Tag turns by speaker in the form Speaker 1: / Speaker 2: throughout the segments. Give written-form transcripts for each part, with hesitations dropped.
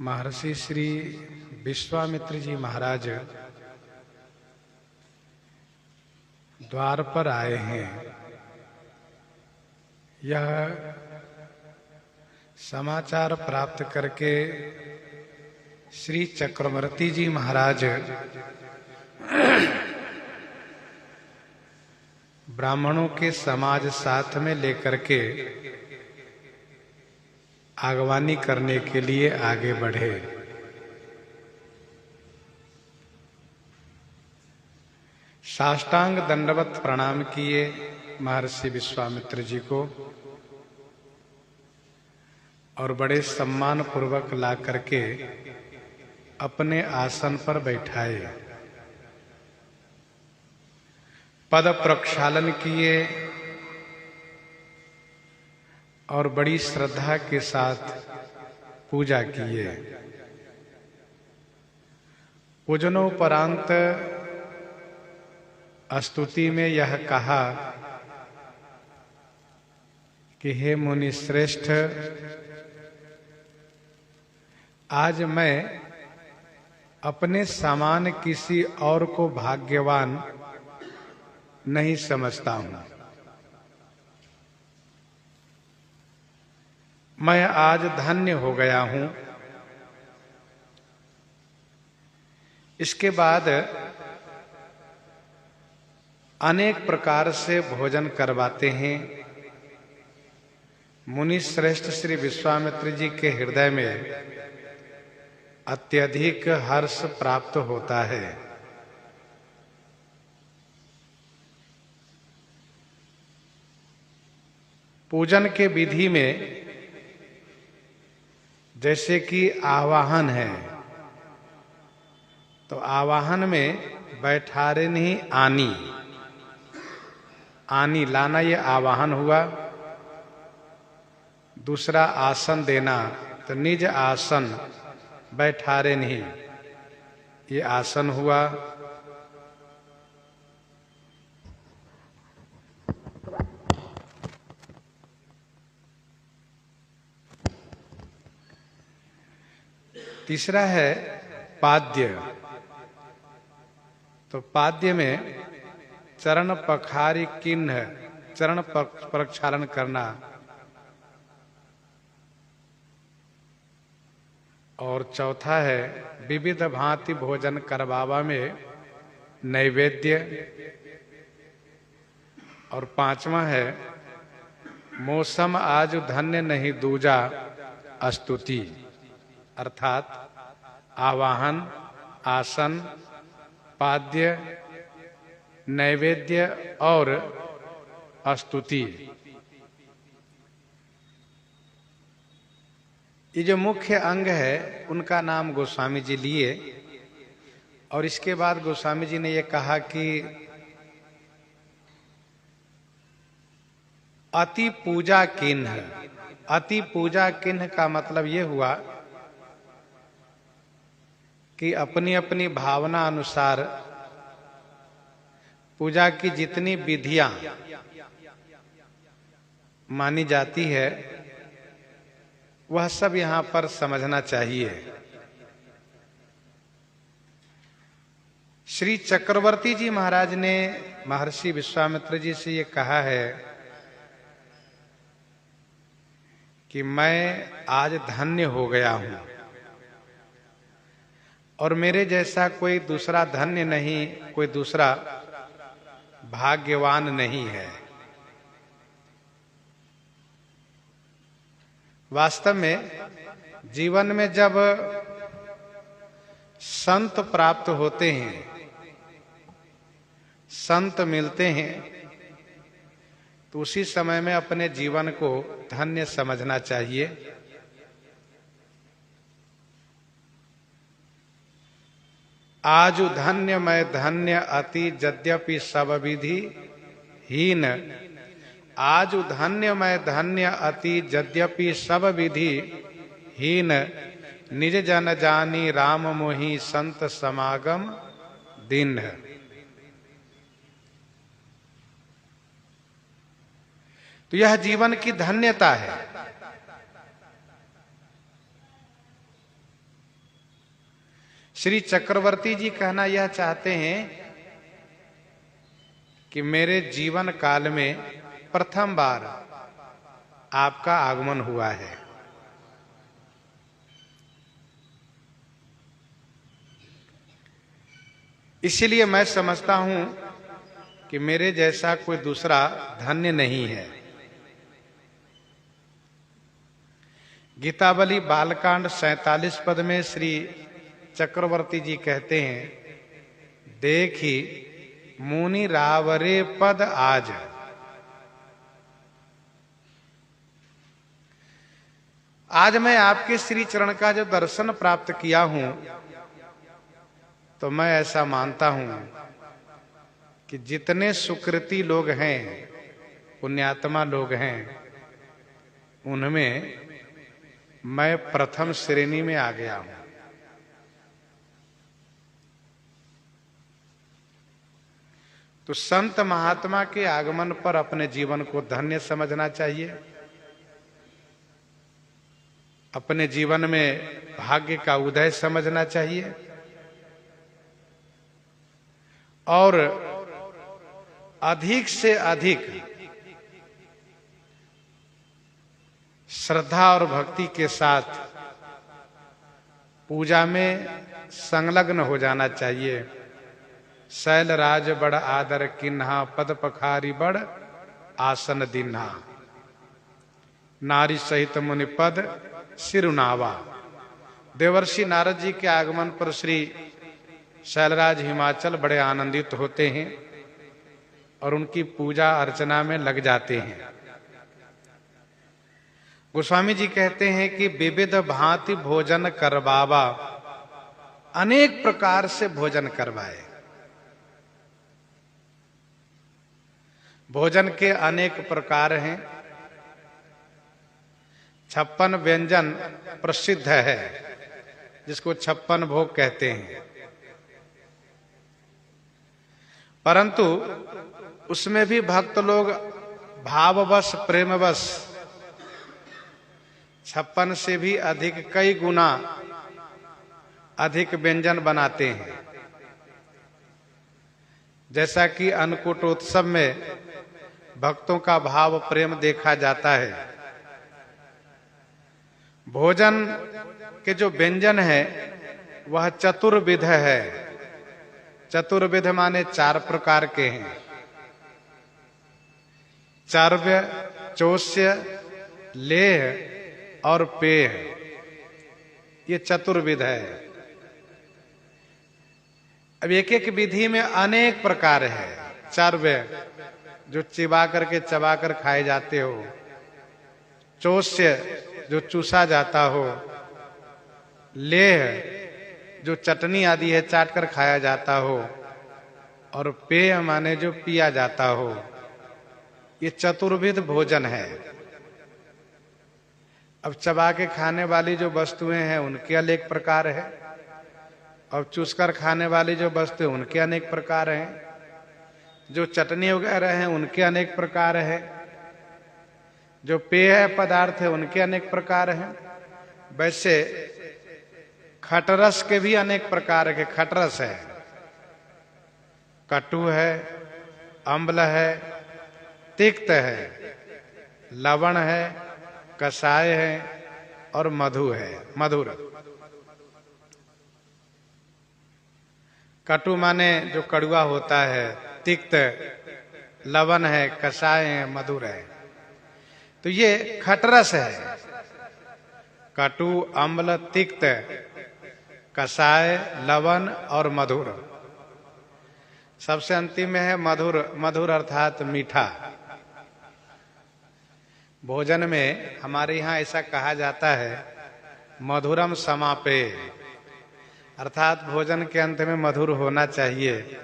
Speaker 1: महर्षि श्री विश्वामित्र जी महाराज द्वार पर आए हैं। यह समाचार प्राप्त करके श्री चक्रवर्ती जी महाराज ब्राह्मणों के समाज साथ में लेकर के आगवानी करने के लिए आगे बढ़े। साष्टांग दंडवत प्रणाम किए महर्षि विश्वामित्र जी को और बड़े सम्मान पूर्वक ला करके अपने आसन पर बैठाए। पद प्रक्षालन किए और बड़ी श्रद्धा के साथ पूजा किए। पूजनोपरांत स्तुति में यह कहा कि हे मुनि श्रेष्ठ, आज मैं अपने समान किसी और को भाग्यवान नहीं समझता हूं। मैं आज धन्य हो गया हूं। इसके बाद अनेक प्रकार से भोजन करवाते हैं। मुनि श्रेष्ठ श्री विश्वामित्र जी के हृदय में अत्यधिक हर्ष प्राप्त होता है। पूजन के विधि में जैसे कि आवाहन है, तो आवाहन में बैठारनी आनी, आनी लाना ये आवाहन हुआ। दूसरा आसन देना, तो निज आसन बैठारनी, ये आसन हुआ। तीसरा है पाद्य। तो पाद्य में चरण पखारी किन्ह, चरण प्रक्षालन करना। और चौथा है विविध भांति भोजन करवावा में नैवेद्य। और पांचवा है मौसम आज धन्य नहीं दूजा स्तुति, अर्थात आवाहन, आसन, पाद्य, नैवेद्य और स्तुति। ये जो मुख्य अंग है उनका नाम गोस्वामी जी लिए। और इसके बाद गोस्वामी जी ने ये कहा कि अति पूजा किन्ह। अति पूजा किन्ह का मतलब ये हुआ कि अपनी अपनी भावना अनुसार पूजा की जितनी विधियां मानी जाती है वह सब यहां पर समझना चाहिए। श्री चक्रवर्ती जी महाराज ने महर्षि विश्वामित्र जी से ये कहा है कि मैं आज धन्य हो गया हूं और मेरे जैसा कोई दूसरा धन्य नहीं, कोई दूसरा भाग्यवान नहीं है। वास्तव में जीवन में जब संत प्राप्त होते हैं, संत मिलते हैं, तो उसी समय में अपने जीवन को धन्य समझना चाहिए। आजु धन्य मैं धन्य अति यद्यपि सब विधि हीन। आजु धन्य मैं धन्य अति यद्यपि सब विधि हीन। निज जन जानी राम मोहि संत समागम दिन। तो यह जीवन की धन्यता है। श्री चक्रवर्ती जी कहना यह चाहते हैं कि मेरे जीवन काल में प्रथम बार आपका आगमन हुआ है। इसलिए मैं समझता हूं कि मेरे जैसा कोई दूसरा धन्य नहीं है। गीतावली बालकांड 47 पद में श्री चक्रवर्ती जी कहते हैं, देखी मुनि रावरे पद आज। आज मैं आपके श्री चरण का जो दर्शन प्राप्त किया हूं, तो मैं ऐसा मानता हूं कि जितने सुकृति लोग हैं, पुण्यात्मा लोग हैं, उनमें मैं प्रथम श्रेणी में आ गया हूं। तो संत महात्मा के आगमन पर अपने जीवन को धन्य समझना चाहिए। अपने जीवन में भाग्य का उदय समझना चाहिए और अधिक से अधिक श्रद्धा और भक्ति के साथ पूजा में संलग्न हो जाना चाहिए। शैल राज बड़ आदर किन्हा, पद पखारी बड़ आसन दिन्हा, नारी सहित मुनि पद सिरुनावा। देवर्षि नारद जी के आगमन पर श्री शैलराज हिमाचल बड़े आनंदित होते हैं और उनकी पूजा अर्चना में लग जाते हैं। गोस्वामी जी कहते हैं कि विविध भांति भोजन करवावा, अनेक प्रकार से भोजन करवाए। भोजन के अनेक प्रकार हैं। 56 व्यंजन प्रसिद्ध है, जिसको 56 भोग कहते हैं। परंतु उसमें भी भक्त लोग भाववश, प्रेमवश 56 से भी अधिक, कई गुना अधिक व्यंजन बनाते हैं। जैसा कि अन्नकूटोत्सव में भक्तों का भाव प्रेम देखा जाता है। भोजन के जो व्यंजन है वह चतुर्विध है। चतुर्विध माने 4 प्रकार के हैं। चार्व्य, चोष्य, लेह और पेय, ये चतुर्विध है। अब एक एक विधि में अनेक प्रकार है। चार्व्य जो चिबा करके चबा कर खाए जाते हो, चोष्य जो चूसा जाता हो, लेह जो चटनी आदि है चाट कर खाया जाता हो, और पेय माने जो पिया जाता हो। ये चतुर्विध भोजन है। अब चबा के खाने वाली जो वस्तुएं हैं उनके अनेक प्रकार है, और चूसकर खाने वाली जो वस्तुएं उनके अनेक प्रकार हैं। जो चटनी वगैरह हैं उनके अनेक प्रकार है। जो पेय पदार्थ है उनके अनेक प्रकार हैं। वैसे खटरस के भी अनेक प्रकार के खटरस है। कटु है, अम्ल है, तिक्त है, लवण है, कषाय है और मधु है, मधुर। कटु माने जो कड़ुआ होता है, तिक्त लवण है, कषाय है, मधुर है। तो ये खटरस है। कटु, अम्ल, तिक्त, कषाय, लवण और मधुर। सबसे अंतिम में है मधुर। मधुर अर्थात मीठा। भोजन में हमारे यहाँ ऐसा कहा जाता है, मधुरम समापे, अर्थात भोजन के अंत में मधुर होना चाहिए,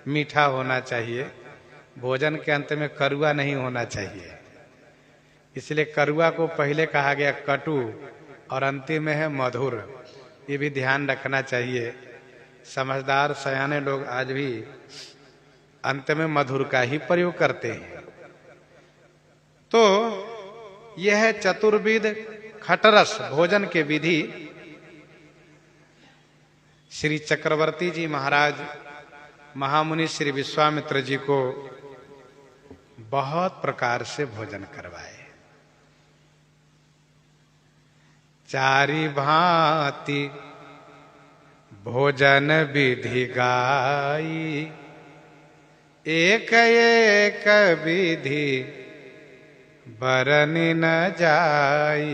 Speaker 1: मीठा होना चाहिए। भोजन के अंत में कड़ुआ नहीं होना चाहिए। इसलिए कड़ुआ को पहले कहा गया कटु और अंतिम में है मधुर। ये भी ध्यान रखना चाहिए। समझदार सयाने लोग आज भी अंत में मधुर का ही प्रयोग करते हैं। तो यह है चतुर्विध खटरस भोजन के विधि। श्री चक्रवर्ती जी महाराज महामुनि श्री विश्वामित्र जी को बहुत प्रकार से भोजन करवाए। चारि भांति भोजन विधि गाई, एक एक विधि बरनि न जाई।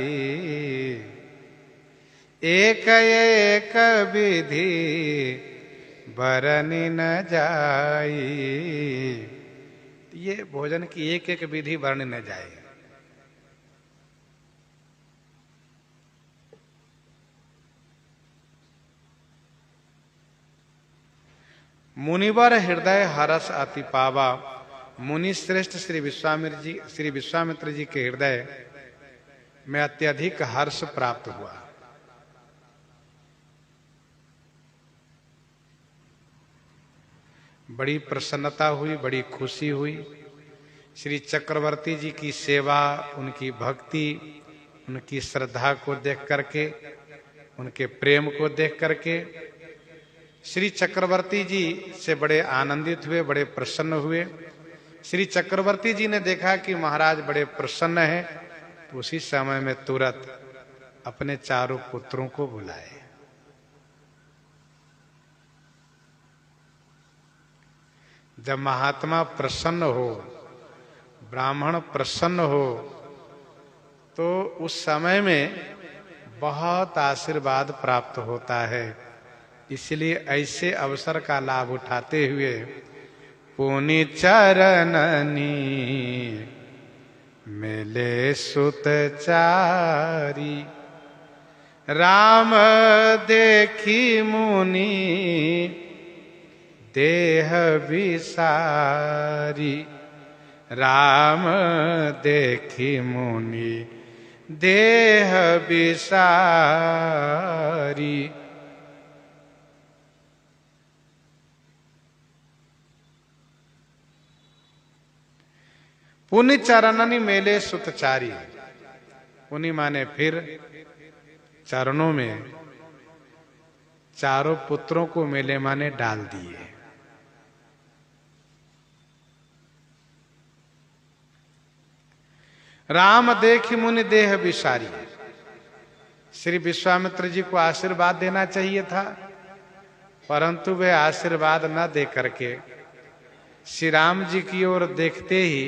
Speaker 1: एक एक विधि बरनि न जाई। ये भोजन की एक एक विधि बरनि न जाए। मुनिवर हृदय हरस अति पावा। मुनि श्रेष्ठ श्री विश्वामित्र जी के हृदय में अत्यधिक हर्ष प्राप्त हुआ। बड़ी प्रसन्नता हुई, बड़ी खुशी हुई। श्री चक्रवर्ती जी की सेवा, उनकी भक्ति, उनकी श्रद्धा को देख करके, उनके प्रेम को देख करके श्री चक्रवर्ती जी से बड़े आनंदित हुए, बड़े प्रसन्न हुए। श्री चक्रवर्ती जी ने देखा कि महाराज बड़े प्रसन्न हैं, तो उसी समय में तुरंत अपने चारों पुत्रों को बुलाए। जब महात्मा प्रसन्न हो, ब्राह्मण प्रसन्न हो, तो उस समय में बहुत आशीर्वाद प्राप्त होता है। इसलिए ऐसे अवसर का लाभ उठाते हुए पुनि चरणनी मेले सुत चारी, राम देखी मुनि देह विसारी। राम देखी मुनि देह विसारी। पुनि चरणनि मेले सुतचारी। पुनि माने फिर चरणों में चारों पुत्रों को मेले माने डाल दिए। राम देखि मुनि देह विसारी। श्री विश्वामित्र जी को आशीर्वाद देना चाहिए था, परंतु वे आशीर्वाद न दे करके श्री राम जी की ओर देखते ही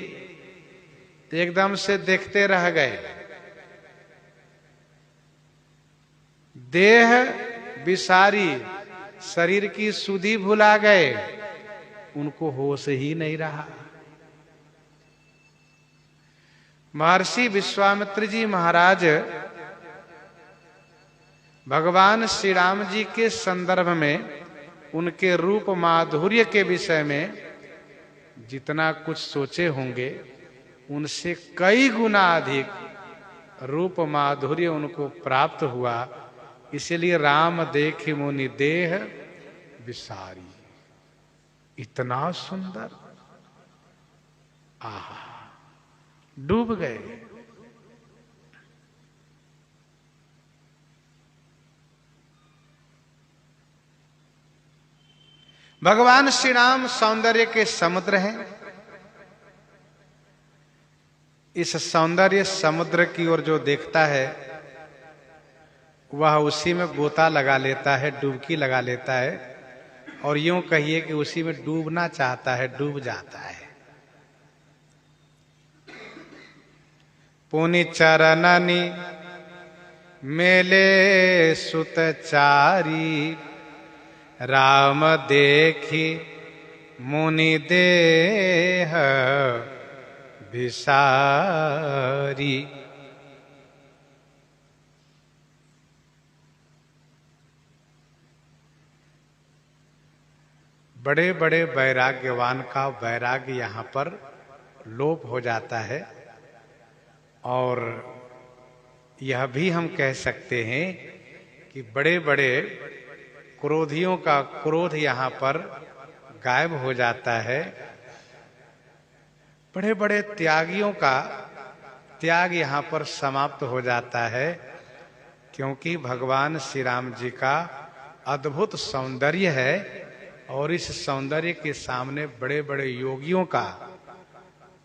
Speaker 1: एकदम से देखते रह गए। देह विसारी, शरीर की सुधि भुला गए, उनको होश ही नहीं रहा। महर्षि विश्वामित्र जी महाराज भगवान श्री राम जी के संदर्भ में, उनके रूप माधुर्य के विषय में जितना कुछ सोचे होंगे, उनसे कई गुना अधिक रूप माधुर्य उनको प्राप्त हुआ। इसलिए राम देखि मुनि देह विसारी। इतना सुंदर, आहा, डूब गए। भगवान श्री राम सौंदर्य के समुद्र हैं। इस सौंदर्य समुद्र की ओर जो देखता है, वह उसी में गोता लगा लेता है, डुबकी लगा लेता है, और यूं कहिए कि उसी में डूबना चाहता है, डूब जाता है। पुनि चरणनि मेले सुतचारी, राम देखि मुनि देह विसारी। बड़े बड़े वैराग्यवान का वैराग्य यहाँ पर लोप हो जाता है। और यह भी हम कह सकते हैं कि बड़े बड़े क्रोधियों का क्रोध यहाँ पर गायब हो जाता है। बड़े बड़े त्यागियों का त्याग यहाँ पर समाप्त हो जाता है, क्योंकि भगवान श्री राम जी का अद्भुत सौंदर्य है और इस सौंदर्य के सामने बड़े बड़े योगियों का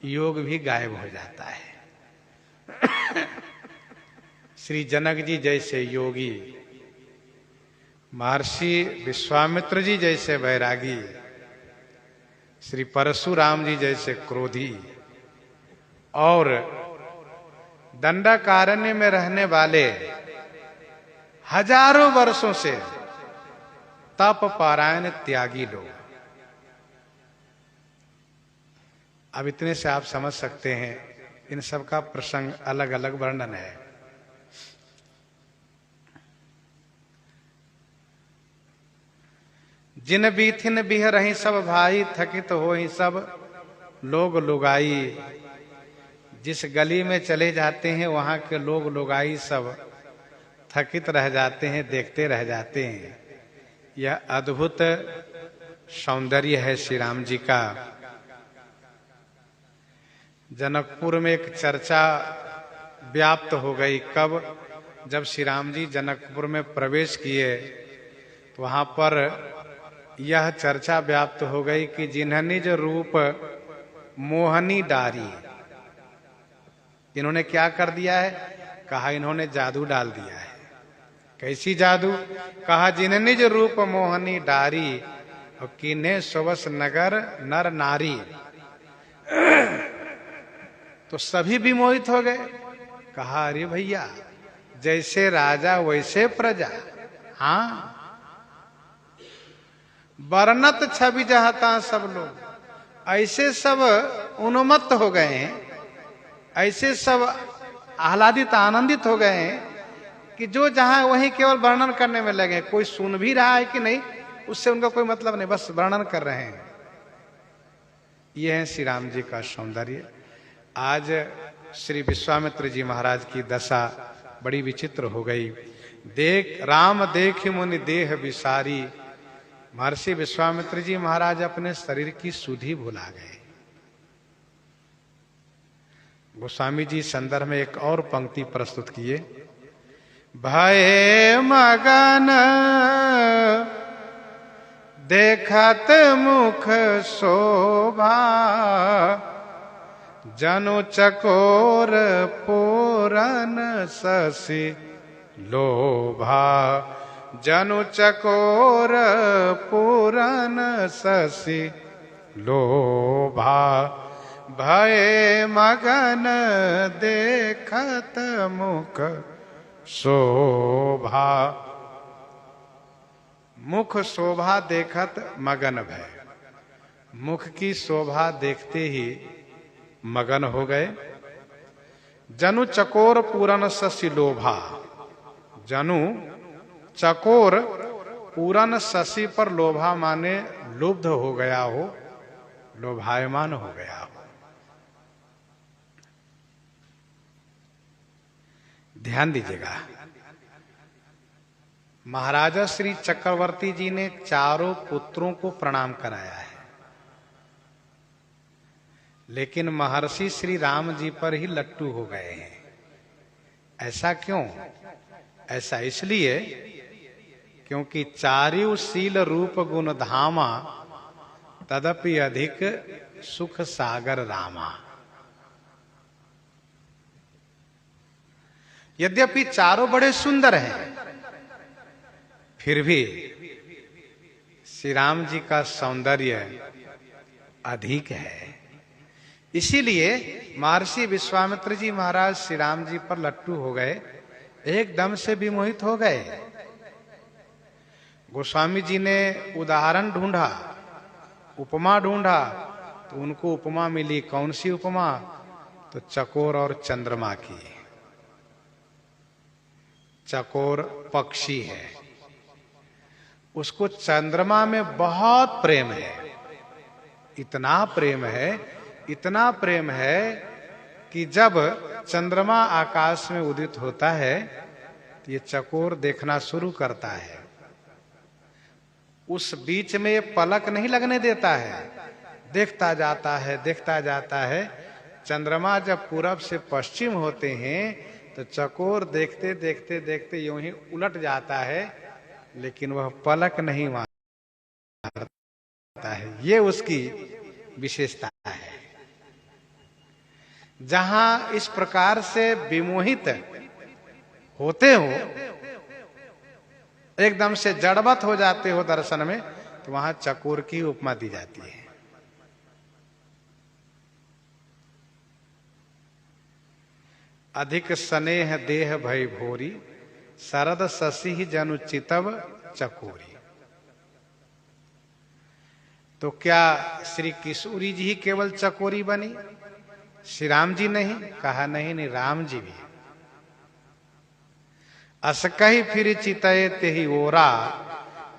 Speaker 1: योग भी गायब हो जाता है। श्री जनक जी जैसे योगी, महर्षि विश्वामित्र जी जैसे वैरागी, श्री परशुराम जी जैसे क्रोधी और दंडकारण्य में रहने वाले हजारों वर्षों से तप पारायण त्यागी लोग। अब इतने से आप समझ सकते हैं, इन सब का प्रसंग अलग अलग वर्णन है। जिन बीथिन बिह रही सब भाई, थकित हो ही सब लोग लुगाई। जिस गली में चले जाते हैं वहां के लोग लुगाई सब थकित रह जाते हैं, देखते रह जाते हैं। यह अद्भुत सौंदर्य है श्री राम जी का। जनकपुर में एक चर्चा व्याप्त हो गई। कब? जब श्री राम जी जनकपुर में प्रवेश किए तो वहां पर यह चर्चा व्याप्त हो गई कि जिन्हें निज रूप मोहनी डारी, इन्होंने क्या कर दिया है? कहा इन्होंने जादू डाल दिया है। कैसी जादू? कहा जिन्हें निज रूप मोहनी डारी और किन्हे सुवस नगर नर नारी। तो सभी विमोहित हो गए। कहा अरे भैया, जैसे राजा वैसे प्रजा। हाँ, वर्णत छवि जहाता सब लोग ऐसे सब उन्मत्त हो गए हैं, ऐसे सब आह्लादित आनंदित हो गए हैं कि जो जहां वहीं केवल वर्णन करने में लगे। कोई सुन भी रहा है कि नहीं उससे उनका कोई मतलब नहीं, बस वर्णन कर रहे हैं। यह है श्री राम जी का सौंदर्य। आज श्री विश्वामित्र जी महाराज की दशा बड़ी विचित्र हो गई। देख राम देख मुनि देह विसारी। महर्षि विश्वामित्र जी महाराज अपने शरीर की सुधि भुला गए। गोस्वामी जी संदर्भ में एक और पंक्ति प्रस्तुत किए। भय मगन देखत मुख शोभा, जनु चकोर पूरन शशि लोभा। जनु चकोर पूरन शशि लोभा। भय मगन देखत मुख शोभा। मुख शोभा देखत मगन भय। मुख की शोभा देखते ही मगन हो गए। जनु चकोर पूरन शशि लोभा। जनु चकोर पूरन शशि पर लोभा माने लुब्ध हो गया हो, लोभायमान हो गया हो। ध्यान दीजिएगा, महाराजा श्री चक्रवर्ती जी ने चारों पुत्रों को प्रणाम कराया है, लेकिन महर्षि श्री राम जी पर ही लट्टू हो गए हैं। ऐसा क्यों? ऐसा इसलिए क्योंकि चारिउ शील रूप गुण धामा, तदपि अधिक सुख सागर रामा। यद्यपि चारों बड़े सुंदर हैं, फिर भी श्री राम जी का सौंदर्य अधिक है। इसीलिए महर्षि विश्वामित्र जी महाराज श्री राम जी पर लट्टू हो गए, एकदम से विमोहित हो गए। गोस्वामी जी ने उदाहरण ढूंढा, उपमा ढूंढा, तो उनको उपमा मिली। कौन सी उपमा? तो चकोर और चंद्रमा की। चकोर पक्षी है, उसको चंद्रमा में बहुत प्रेम है। इतना प्रेम है, इतना प्रेम है कि जब चंद्रमा आकाश में उदित होता है तो ये चकोर देखना शुरू करता है। उस बीच में ये पलक नहीं लगने देता है, देखता जाता है, देखता जाता है। चंद्रमा जब पूरब से पश्चिम होते हैं तो चकोर देखते देखते देखते यूं ही उलट जाता है लेकिन वह पलक नहीं मारता है। ये उसकी विशेषता है। जहां इस प्रकार से विमोहित होते हो, एकदम से जड़वत हो जाते हो दर्शन में, तो वहां चकोर की उपमा दी जाती है। अधिक स्नेह देह भय भोरी, शरद शशि जनु चितव चकोरी। तो क्या श्री किशोरी जी ही केवल चकोरी बनी, श्री राम जी नहीं? कहा नहीं, नहीं, राम जी भी। असकही फिर चितये तेहि ओरा,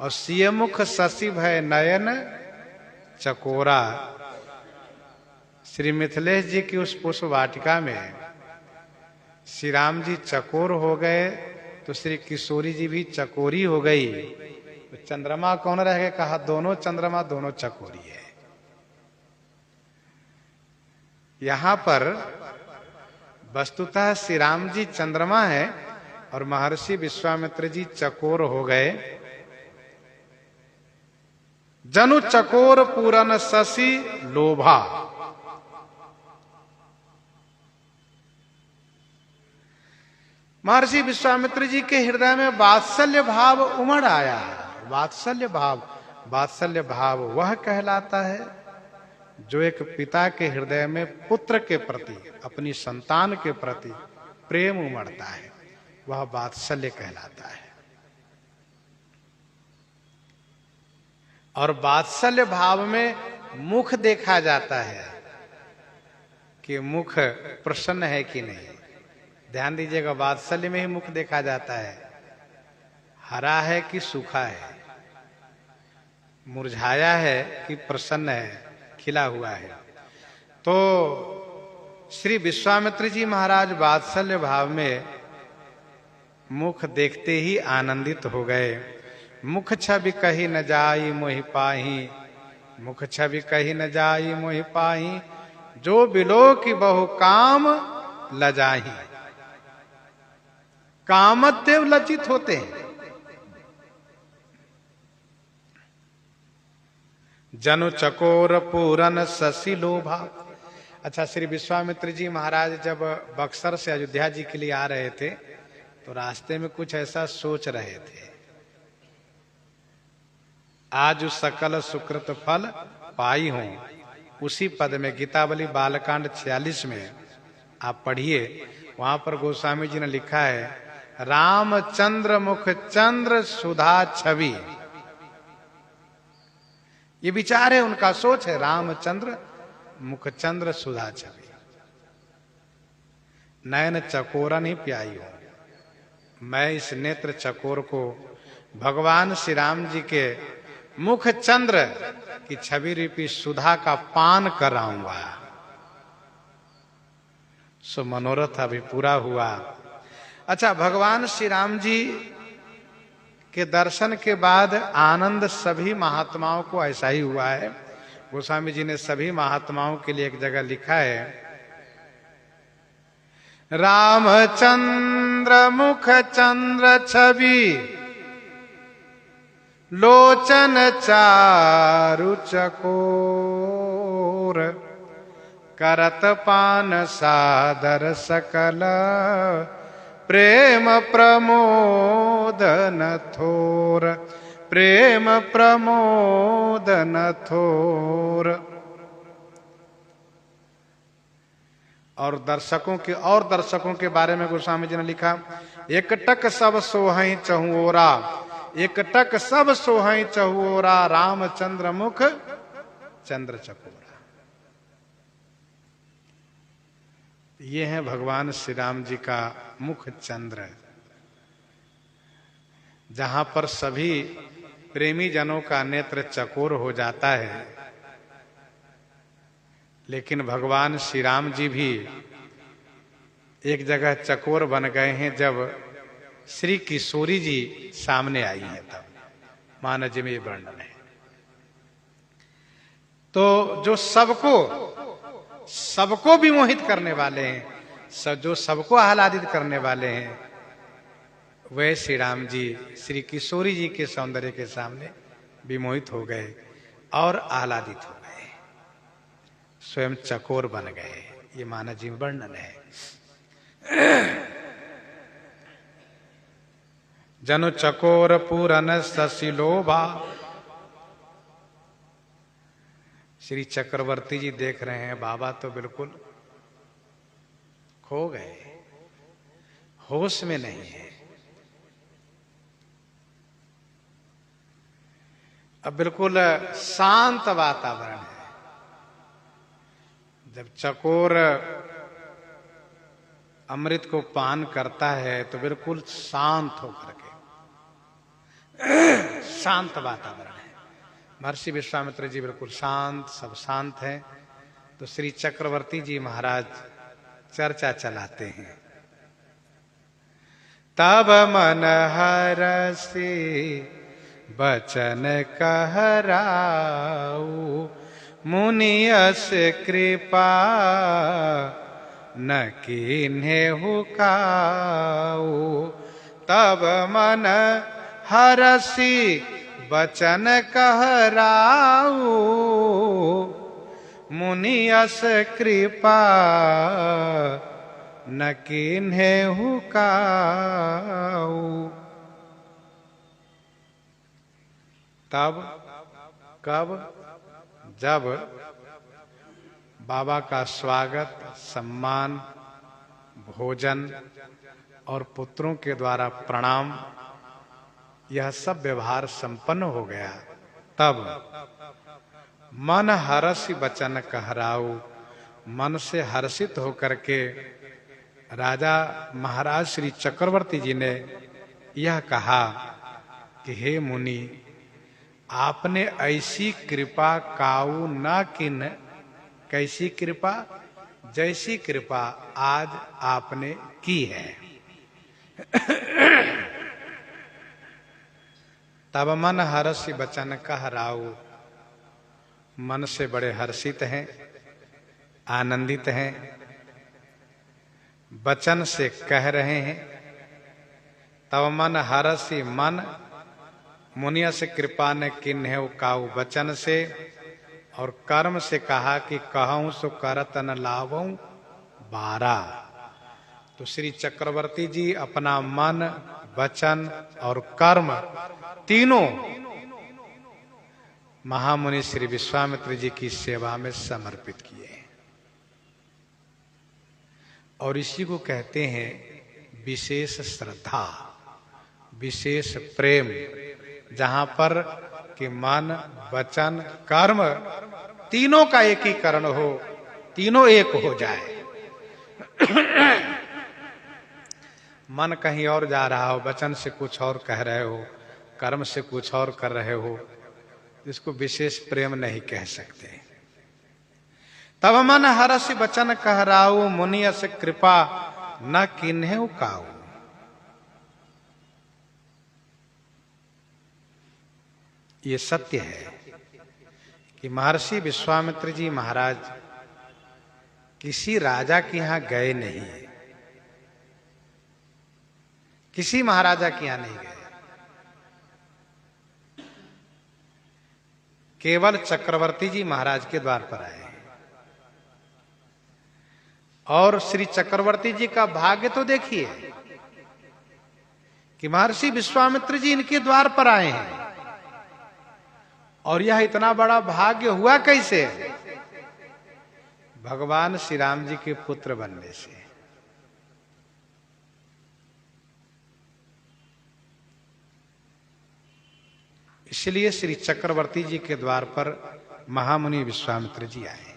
Speaker 1: और सिय मुख शशि भय नयन चकोरा। श्री मिथिलेश जी की उस पुष्प वाटिका में श्री राम जी चकोर हो गए, तो श्री किशोरी जी भी चकोरी हो गई। तो चंद्रमा कौन रह गए? कहा दोनों चंद्रमा, दोनों चकोरी है। यहां पर वस्तुतः श्री राम जी चंद्रमा है और महर्षि विश्वामित्र जी चकोर हो गए। जनु चकोर पूरन शशि लोभा। महर्षि विश्वामित्र जी के हृदय में वात्सल्य भाव उमड़ आया। वात्सल्य भाव, वात्सल्य भाव वह कहलाता है जो एक पिता के हृदय में पुत्र के प्रति, अपनी संतान के प्रति प्रेम उमड़ता है, वह वात्सल्य कहलाता है। और वात्सल्य भाव में मुख देखा जाता है कि मुख प्रसन्न है कि नहीं। ध्यान दीजिएगा, वात्सल्य में ही मुख देखा जाता है, हरा है कि सूखा है, मुरझाया है कि प्रसन्न है, खिला हुआ है। तो श्री विश्वामित्र जी महाराज वात्सल्य भाव में मुख देखते ही आनंदित हो गए। मुख छवि कही न जाई मोहि पाही, मुख छवि कही न जाई मोहि पाही, जो बिलो की बहु काम लजाही। कामदेव लज्जित होते हैं। जनु चकोर पूरन शशि लोभा। अच्छा, श्री विश्वामित्र जी महाराज जब बक्सर से अयोध्या जी के लिए आ रहे थे, तो रास्ते में कुछ ऐसा सोच रहे थे, आज सकल सुकृत फल पाई हूं। उसी पद में गीतावली बालकांड 46 में आप पढ़िए, वहां पर गोस्वामी जी ने लिखा है, रामचंद्र मुख चंद्र सुधा छवि। ये विचार है उनका, सोच है, रामचंद्र मुख चंद्र सुधा छवि। नयन चकोरन ही प्याई हूं। मैं इस नेत्र चकोर को भगवान श्री राम जी के मुख चंद्र की छवि रूपी सुधा का पान कराऊंगा। सो मनोरथ अभी पूरा हुआ। अच्छा, भगवान श्री राम जी के दर्शन के बाद आनंद सभी महात्माओं को ऐसा ही हुआ है। गोस्वामी जी ने सभी महात्माओं के लिए एक जगह लिखा है, रामचंद्र मुख चंद्र छवि, लोचन चारु चकोर, करत पान सादर सकल, प्रेम प्रमोदन थोर, प्रेम प्रमोदन थोर। और दर्शकों के बारे में गोस्वामी जी ने लिखा, एकटक सब सोहई चहुओरा, एकटक सब सोहई चहुओरा, रामचंद्र मुख चंद्र चकोरा। ये है भगवान श्री राम जी का मुख चंद्र, जहां पर सभी प्रेमी जनों का नेत्र चकोर हो जाता है। लेकिन भगवान श्री राम जी भी एक जगह चकोर बन गए हैं, जब श्री किशोरी जी सामने आई है, तब मानज में ये वर्णन है। तो जो सबको विमोहित करने वाले हैं, जो सबको आह्लादित करने वाले हैं, वे श्री राम जी श्री किशोरी जी के सौंदर्य के सामने विमोहित हो गए और आह्लादित हो गए, स्वयं चकोर बन गए। ये मानव जीवन वर्णन है। जनु चकोर पूरन ससिलोभा। श्री चक्रवर्ती जी देख रहे हैं बाबा तो बिल्कुल खो गए, होश में नहीं है। अब बिल्कुल शांत वातावरण है। जब चकोर अमृत को पान करता है तो बिल्कुल शांत होकर के, शांत वातावरण है। महर्षि विश्वामित्र जी बिल्कुल शांत, सब शांत हैं। तो श्री चक्रवर्ती जी महाराज चर्चा चलाते हैं। तब मन हरसि बचन कहराऊ, मुनि यस कृपा न कीन्हेहु काऊ। तब मन हरसि बचन कहराऊ, मुनि यस कृपा न कीन्हेहु काऊ। तब कब? जब बाबा का स्वागत, सम्मान, भोजन और पुत्रों के द्वारा प्रणाम, यह सब व्यवहार संपन्न हो गया। तब मन हरसि बचन कहराऊ, मन से हर्षित होकर के राजा महाराज श्री चक्रवर्ती जी ने यह कहा कि हे मुनि, आपने ऐसी कृपा काऊ न किन। कैसी कृपा? जैसी कृपा आज आपने की है। तब मन हरसि बचन कहराऊ, मन से बड़े हर्षित हैं, आनंदित हैं, वचन से कह रहे हैं। तब मन हरसि, मन मुनिया से कृपा ने किन्हेउ काऊ, वचन से और कर्म से कहा कि कहूं सो करत न लावऊं बारा। तो श्री चक्रवर्ती जी अपना मन, वचन और कर्म तीनों महामुनि श्री विश्वामित्र जी की सेवा में समर्पित किए। और इसी को कहते हैं विशेष श्रद्धा, विशेष प्रेम, जहां पर कि मन, वचन, कर्म तीनों का एकीकरण हो, तीनों एक हो जाए। मन कहीं और जा रहा हो, वचन से कुछ और कह रहे हो, कर्म से कुछ और कर रहे हो, जिसको विशेष प्रेम नहीं कह सकते। तब मन हरसि बचन कहराऊ, मुनि यस कृपा न किन्हेउ काऊ। ये सत्य है कि महर्षि विश्वामित्र जी महाराज किसी राजा के यहां गए नहीं, किसी महाराजा के यहां नहीं गए, केवल चक्रवर्ती जी महाराज के द्वार पर आए। और श्री चक्रवर्ती जी का भाग्य तो देखिए कि महर्षि विश्वामित्र जी इनके द्वार पर आए हैं। और यह इतना बड़ा भाग्य हुआ कैसे? भगवान श्री राम जी के पुत्र बनने से। इसलिए श्री चक्रवर्ती जी के द्वार पर महामुनि विश्वामित्र जी आए।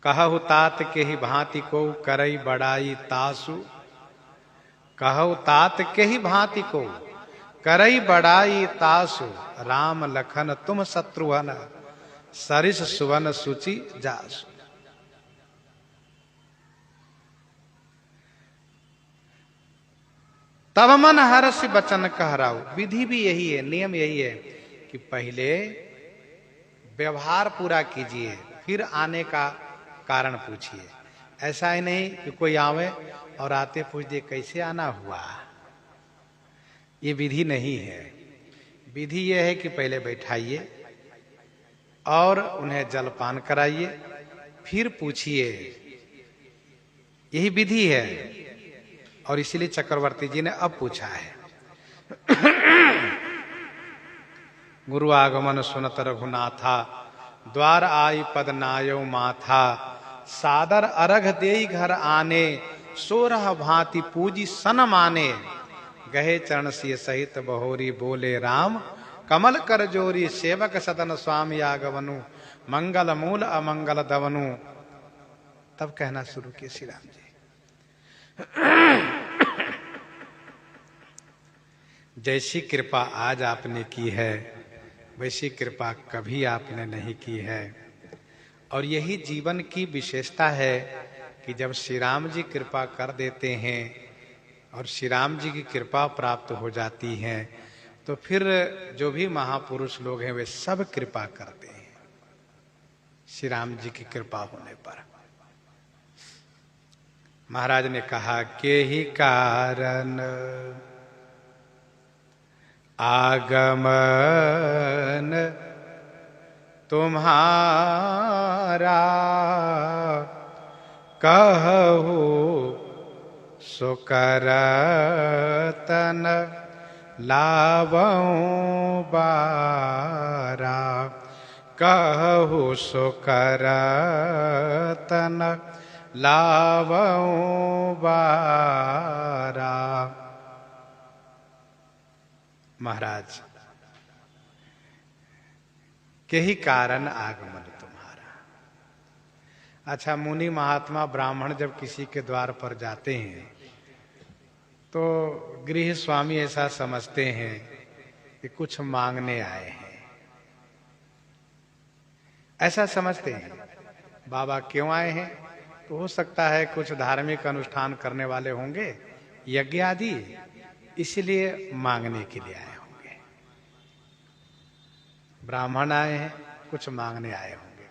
Speaker 1: कहु तात के ही भांति को करई बड़ाई तासु। कहु तात के ही भांति को करई बड़ाई तासु। राम लखन तुम शत्रुघ्न सरिस सुवन सुचि जासु। तब मन हर्ष बचन कहराऊ। विधि भी यही है, नियम यही है कि पहले व्यवहार पूरा कीजिए, फिर आने का कारण पूछिए। ऐसा ही नहीं कि कोई आवे और आते पूछ दे कैसे आना हुआ। ये विधि नहीं है। विधि यह है कि पहले बैठाइए और उन्हें जलपान कराइए, फिर पूछिए। यही विधि है। और इसीलिए चक्रवर्ती जी ने अब पूछा है। गुरु आगमन सुनत रघुनाथा, द्वार आई पद नायो माथा। सादर अर्घ देई घर आने, सोरह भांति पूजी सन माने। गहे चरण सिय सहित बहोरी, बोले राम कमल कर जोरी। सेवक सदन स्वामी आगवनु, मंगल मूल अमंगल दवनु। तब कहना शुरू किए श्री राम जी, जैसी कृपा आज आपने की है वैसी कृपा कभी आपने नहीं की है। और यही जीवन की विशेषता है कि जब श्री राम जी कृपा कर देते हैं और श्री राम जी की कृपा प्राप्त हो जाती है, तो फिर जो भी महापुरुष लोग हैं वे सब कृपा करते हैं श्री राम जी की कृपा होने पर। महाराज ने कहा के ही कारण आगमन तुम्हारा, कहु सुकरतन लावऊं बारा। कहु सुकरतन लावऊं बारा। महाराज के ही कारण आगमन तुम्हारा। अच्छा, मुनि महात्मा ब्राह्मण जब किसी के द्वार पर जाते हैं तो गृह स्वामी ऐसा समझते हैं कि कुछ मांगने आए हैं, ऐसा समझते हैं। बाबा क्यों आए हैं? तो हो सकता है कुछ धार्मिक अनुष्ठान करने वाले होंगे, यज्ञ आदि, इसलिए मांगने के लिए आए होंगे। ब्राह्मण आए हैं, कुछ मांगने आए होंगे।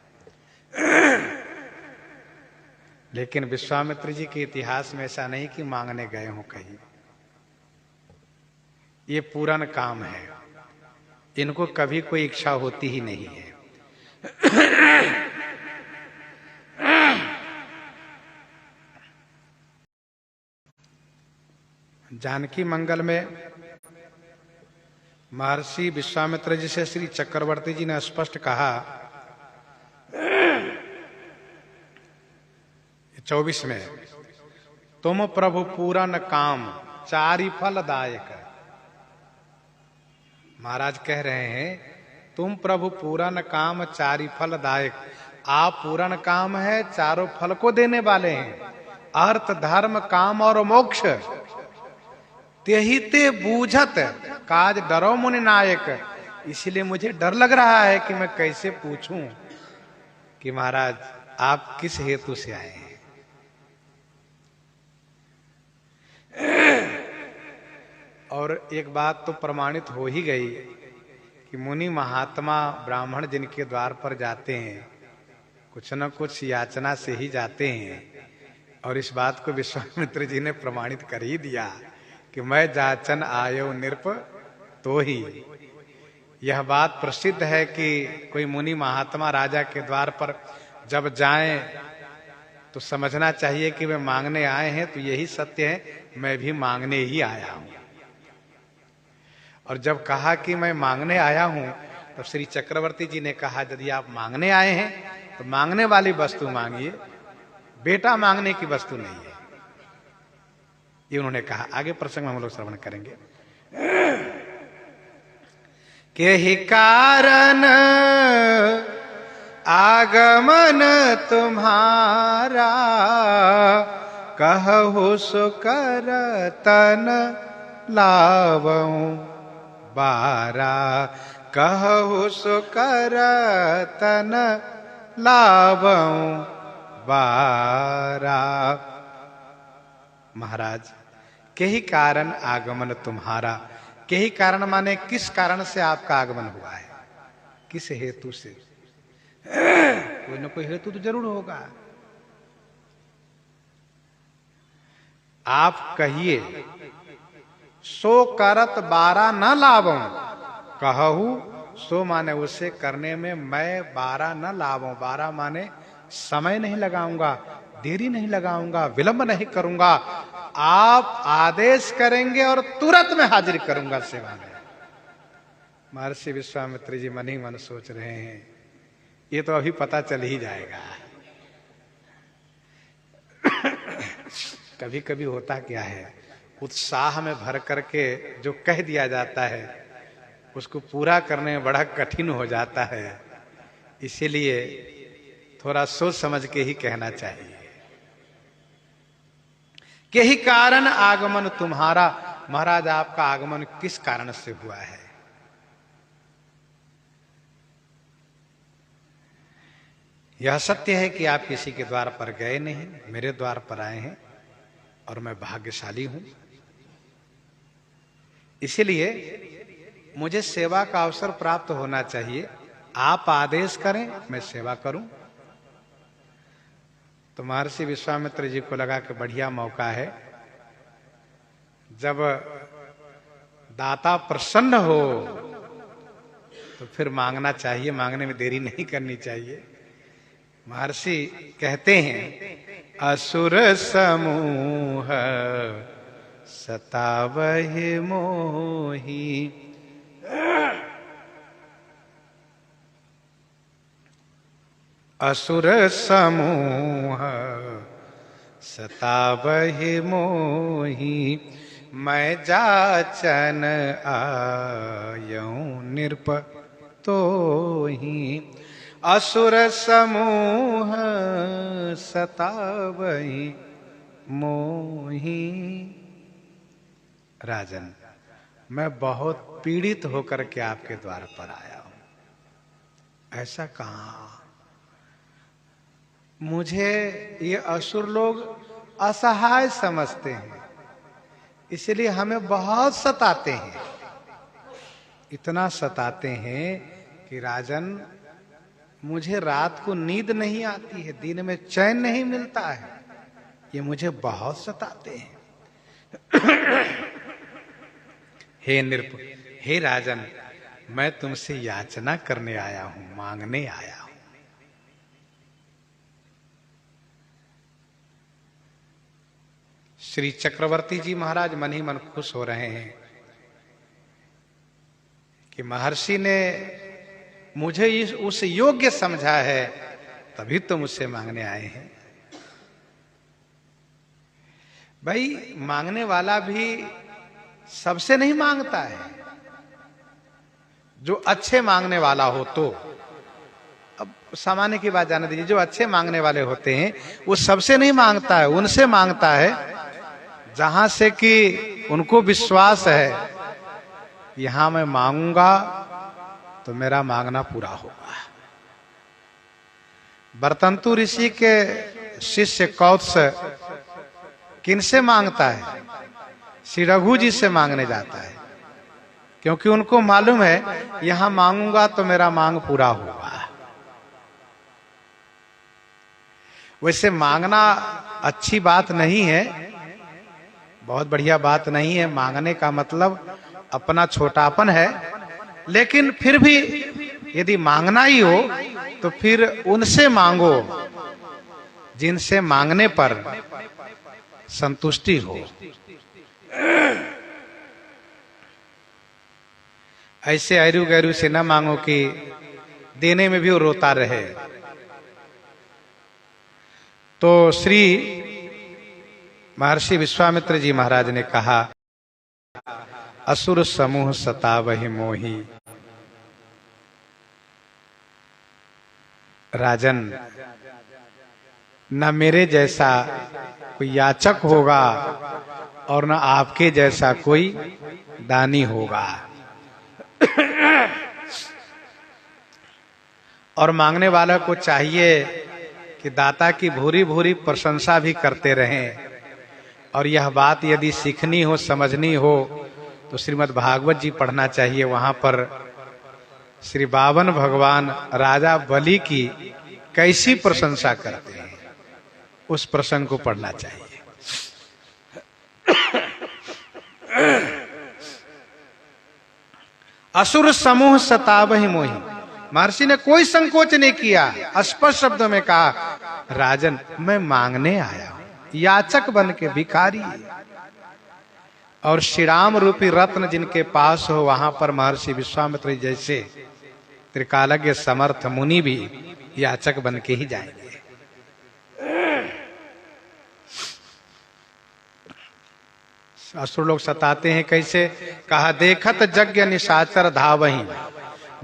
Speaker 1: लेकिन विश्वामित्र जी के इतिहास में ऐसा नहीं कि मांगने गए हों कहीं। ये पूरन काम है, इनको कभी कोई इच्छा होती ही नहीं है। जानकी मंगल में महर्षि विश्वामित्र जी से श्री चक्रवर्ती जी ने स्पष्ट कहा, 24 में, तुम प्रभु पूरन काम चारि फलदायक। महाराज कह रहे हैं तुम प्रभु पूरन काम चारि फलदायक। आप पूरन काम है, चारों फल को देने वाले हैं, अर्थ धर्म काम और मोक्ष। तेहि ते बूझत काज डरो मुनि नायक। इसलिए मुझे डर लग रहा है कि मैं कैसे पूछूं कि महाराज आप किस हेतु से आए हैं। और एक बात तो प्रमाणित हो ही गई कि मुनि महात्मा ब्राह्मण जिनके द्वार पर जाते हैं कुछ न कुछ याचना से ही जाते हैं। और इस बात को विश्वामित्र जी ने प्रमाणित कर ही दिया कि मैं जाचन आयो नृप तो ही। यह बात प्रसिद्ध है कि कोई मुनि महात्मा राजा के द्वार पर जब जाएं तो समझना चाहिए कि वे मांगने आए हैं, तो यही सत्य है, मैं भी मांगने ही आया हूं। और जब कहा कि मैं मांगने आया हूं, तो श्री चक्रवर्ती जी ने कहा यदि आप मांगने आए हैं तो मांगने वाली वस्तु मांगिए, बेटा मांगने की वस्तु नहीं है, ये उन्होंने कहा। आगे प्रसंग में हम लोग श्रवण करेंगे। के ही कारण आगमन तुम्हारा, कहु सुकरतन लावऊं बारा। कहु सुकरतन लावऊं बारा। महाराज के ही कारण आगमन तुम्हारा। के ही कारण माने किस कारण से आपका आगमन हुआ है, किस हेतु से। कोई न कोई हेतु तो जरूर होगा। आप कहिए सो करत बारा न लावों, कहू सो माने उसे करने में मैं बारा न लावों। बारा माने समय नहीं लगाऊंगा, देरी नहीं लगाऊंगा, विलंब नहीं करूंगा। आप आदेश करेंगे और तुरंत मैं हाजिर करूंगा सेवा में। महर्षि विश्वामित्र जी मन ही मन सोच रहे हैं ये तो अभी पता चल ही जाएगा। कभी कभी होता क्या है, उत्साह में भर करके जो कह दिया जाता है उसको पूरा करने में बड़ा कठिन हो जाता है। इसीलिए थोड़ा सोच समझ के ही कहना चाहिए। यही कारण आगमन तुम्हारा, महाराज आपका आगमन किस कारण से हुआ है? यह सत्य है कि आप किसी के द्वार पर गए नहीं, मेरे द्वार पर आए हैं और मैं भाग्यशाली हूं। इसलिए मुझे सेवा का अवसर प्राप्त होना चाहिए। आप आदेश करें मैं सेवा करूं। तो महर्षि विश्वामित्र जी को लगा कि बढ़िया मौका है, जब दाता प्रसन्न हो तो फिर मांगना चाहिए, मांगने में देरी नहीं करनी चाहिए। महर्षि कहते हैं असुर समूह सतावहि मोही, असुर समूह सतावहि मोही, मैं जाचन आयऊं नृप तोही। असुर समूह सतावहि मोही। राजन, मैं बहुत पीड़ित होकर के आपके द्वार पर आया हूं। ऐसा कहां? मुझे ये असुर लोग असहाय समझते हैं, इसलिए हमें बहुत सताते हैं। इतना सताते हैं कि राजन मुझे रात को नींद नहीं आती है, दिन में चैन नहीं मिलता है। ये मुझे बहुत सताते हैं। हे नृप, हे राजन, मैं तुमसे याचना करने आया हूं, मांगने आया हूं। श्री चक्रवर्ती जी महाराज मन ही मन खुश हो रहे हैं कि महर्षि ने मुझे उस योग्य समझा है, तभी तो मुझसे मांगने आए हैं। भाई, मांगने वाला भी सबसे नहीं मांगता है। जो अच्छे मांगने वाला हो तो, अब सामान्य की बात जाने दीजिए, जो अच्छे मांगने वाले होते हैं वो सबसे नहीं मांगता है, उनसे मांगता है जहां से कि उनको विश्वास है यहां मैं मांगूंगा तो मेरा मांगना पूरा होगा। बर्तंतु ऋषि के शिष्य कौत्स किनसे मांगता है? श्री रघु जी से मांगने जाता है, क्योंकि उनको मालूम है यहां मांगूंगा तो मेरा मांग पूरा होगा। वैसे मांगना अच्छी बात नहीं है, बहुत बढ़िया बात नहीं है। मांगने का मतलब अपना छोटापन है, लेकिन फिर भी यदि मांगना ही हो तो फिर उनसे मांगो जिनसे मांगने पर संतुष्टि हो। ऐसे ऐरू गैरू से न मांगो कि देने में भी वो रोता रहे। तो श्री महर्षि विश्वामित्र जी महाराज ने कहा असुर समूह सतावहि मोही। राजन, न मेरे जैसा कोई याचक होगा और न आपके जैसा कोई दानी होगा। और मांगने वाला को चाहिए कि दाता की भूरी भूरी प्रशंसा भी करते रहें। और यह बात यदि सीखनी हो, समझनी हो, तो श्रीमद् भागवत जी पढ़ना चाहिए। वहां पर श्री बावन भगवान राजा बलि की कैसी प्रशंसा करते हैं, उस प्रसंग को पढ़ना चाहिए। असुर समूह सतावहि मोहि। महर्षि ने कोई संकोच नहीं किया, स्पष्ट शब्दों में कहा, राजन मैं मांगने आया हूं, याचक बन के, भिखारी। और श्री राम रूपी रत्न जिनके पास हो, वहां पर महर्षि विश्वामित्र जैसे त्रिकालज्ञ समर्थ मुनि भी याचक बन के ही जाएंगे। असुर लोग सताते हैं कैसे? कहा, देखत यज्ञ निशाचर धावहीं,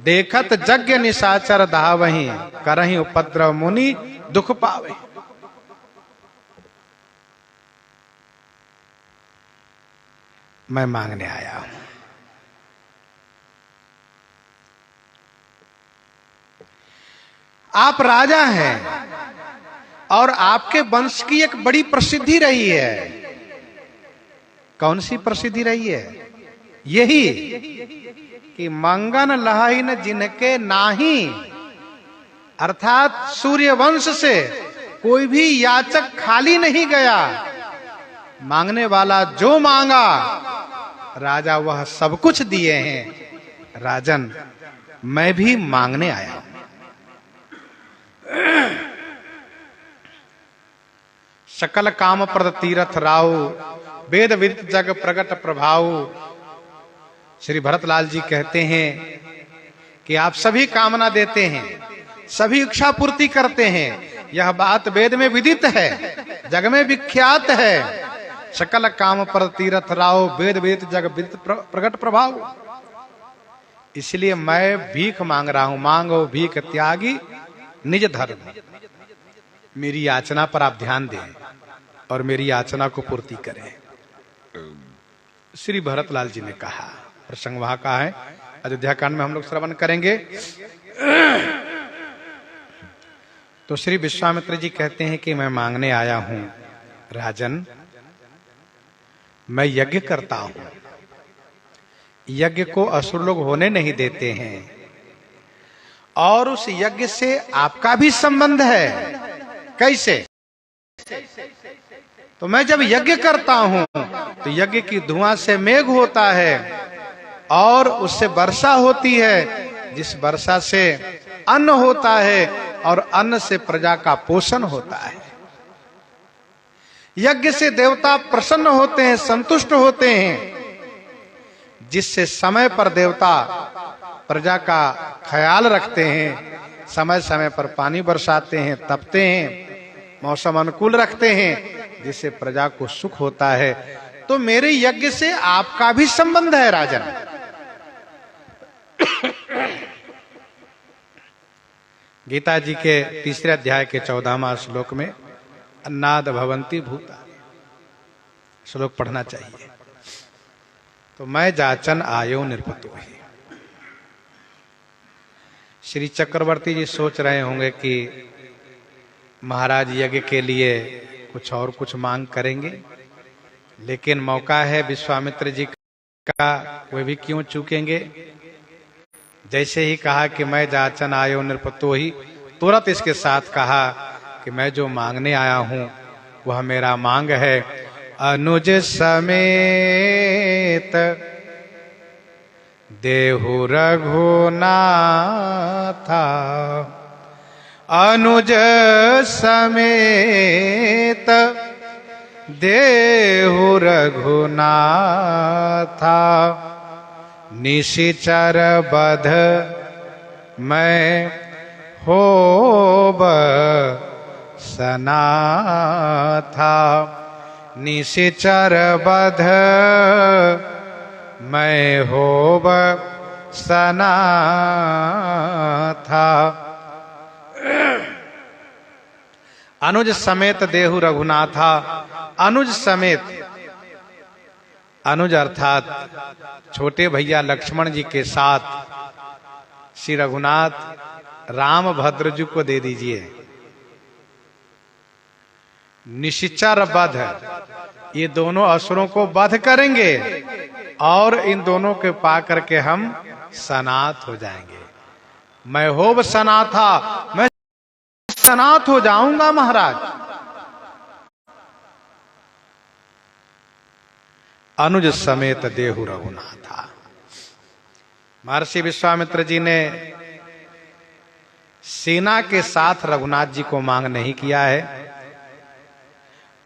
Speaker 1: देखत यज्ञ निशाचर धावहीं, करहीं उपद्रव मुनि दुख पावे। मैं मांगने आया हूं। आप राजा हैं और आपके वंश की एक बड़ी प्रसिद्धि रही है। कौन सी प्रसिद्धि रही है? यही कि मंगन लहाइन जिनके नाही, अर्थात सूर्य वंश से कोई भी याचक खाली नहीं गया। मांगने वाला जो मांगा राजा वह सब कुछ दिए हैं। राजन मैं भी मांगने आया हूं। सकल काम प्रद तीरथ राहु, वेद विदित जग प्रगट प्रभाव। श्री भरतलाल जी कहते हैं कि आप सभी कामना देते हैं, सभी इच्छा पूर्ति करते हैं। यह बात वेद में विदित है, जग में विख्यात है। सकल काम पर तीरथ राव, वेद विदित जग विदित प्रगट प्रभाव। इसलिए मैं भीख मांग रहा हूं। मांगो भीख त्यागी निज धर्म। मेरी याचना पर आप ध्यान दें और मेरी याचना को पूर्ति करें। श्री भरतलाल जी ने कहा, प्रसंग वहां का है, अयोध्या कांड में हम लोग श्रवण करेंगे। तो श्री विश्वामित्र जी कहते हैं कि मैं मांगने आया हूं, राजन मैं यज्ञ करता हूं। यज्ञ को असुर लोग होने नहीं देते हैं और उस यज्ञ से आपका भी संबंध है। कैसे? तो मैं जब यज्ञ करता हूं तो यज्ञ की धुआं से मेघ होता है और उससे वर्षा होती है, जिस वर्षा से अन्न होता है और अन्न से प्रजा का पोषण होता है। यज्ञ से देवता प्रसन्न होते हैं, संतुष्ट होते हैं, जिससे समय पर देवता प्रजा का ख्याल रखते हैं, समय समय पर पानी बरसाते हैं, तपते हैं, मौसम अनुकूल रखते हैं, जिससे प्रजा को सुख होता है। तो मेरे यज्ञ से आपका भी संबंध है राजन। गीता जी के तीसरे अध्याय के 14वां श्लोक में अन्नाद भवन्ति भूता श्लोक पढ़ना चाहिए। तो मैं जाचन आयो निरपतो ही। श्री चक्रवर्ती जी सोच रहे होंगे कि महाराज यज्ञ के लिए कुछ और कुछ मांग करेंगे, लेकिन मौका है विश्वामित्र जी का, वे भी क्यों चूकेंगे। जैसे ही कहा कि मैं जाचन आयो निरपतो ही, तुरंत इसके साथ कहा कि मैं जो मांगने आया हूं वह मेरा मांग है, अनुज समेत देहु रघुनाथा। अनुज समेत देहु रघुनाथा, निशिचर बध मैं होब सनाथा। निशिचर बध मैं होब सनाथा। अनुज समेत देहु रघुनाथा। अनुज समेत, अनुज अर्थात छोटे भैया लक्ष्मण जी के साथ श्री रघुनाथ राम भद्र जी को दे दीजिए। निशिचर वध, ये दोनों असुरों को वध करेंगे और इन दोनों के पा करके हम सनाथ हो जाएंगे। मैं होब सनाथा, मैं सनाथ हो जाऊंगा महाराज। अनुज समेत देहु रघुनाथा। महर्षि विश्वामित्र जी ने सेना के साथ रघुनाथ जी को मांग नहीं किया है,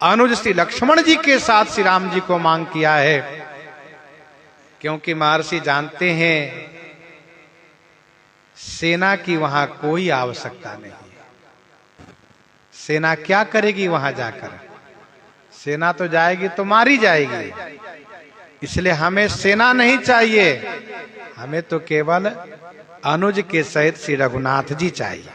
Speaker 1: अनुज श्री लक्ष्मण जी के साथ श्री राम जी को मांग किया है, क्योंकि महर्षि जानते हैं सेना की वहां कोई आवश्यकता नहीं है। सेना क्या करेगी वहां जाकर? सेना तो जाएगी तो मारी जाएगी, इसलिए हमें सेना नहीं चाहिए, हमें तो केवल अनुज के सहित श्री रघुनाथ जी चाहिए।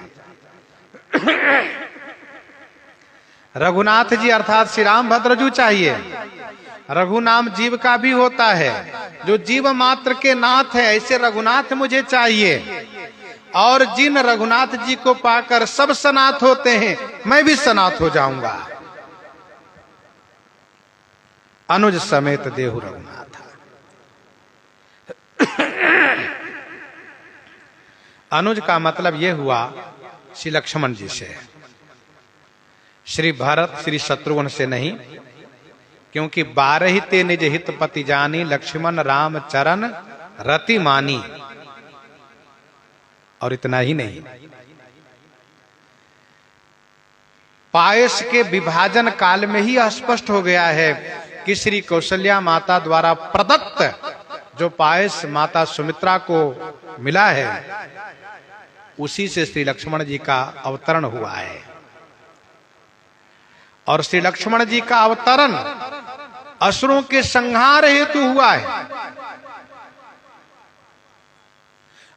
Speaker 1: रघुनाथ जी अर्थात श्री राम भद्रजू चाहिए। रघु नाम जीव का भी होता है, जो जीव मात्र के नाथ है, ऐसे रघुनाथ मुझे चाहिए। और जिन रघुनाथ जी को पाकर सब सनाथ होते हैं, मैं भी सनाथ हो जाऊंगा। अनुज समेत देहु रघुनाथ। अनुज का मतलब यह हुआ श्री लक्ष्मण जी से, श्री भरत श्री शत्रुघ्न से नहीं, क्योंकि 12 ते निज हित पति जानी, लक्ष्मण राम चरण रति मानी। और इतना ही नहीं, पायस के विभाजन काल में ही स्पष्ट हो गया है कि श्री कौशल्या माता द्वारा प्रदत्त जो पायस माता सुमित्रा को मिला है, उसी से श्री लक्ष्मण जी का अवतरण हुआ है। और श्री लक्ष्मण जी का अवतरण असुरों के संहार हेतु हुआ है,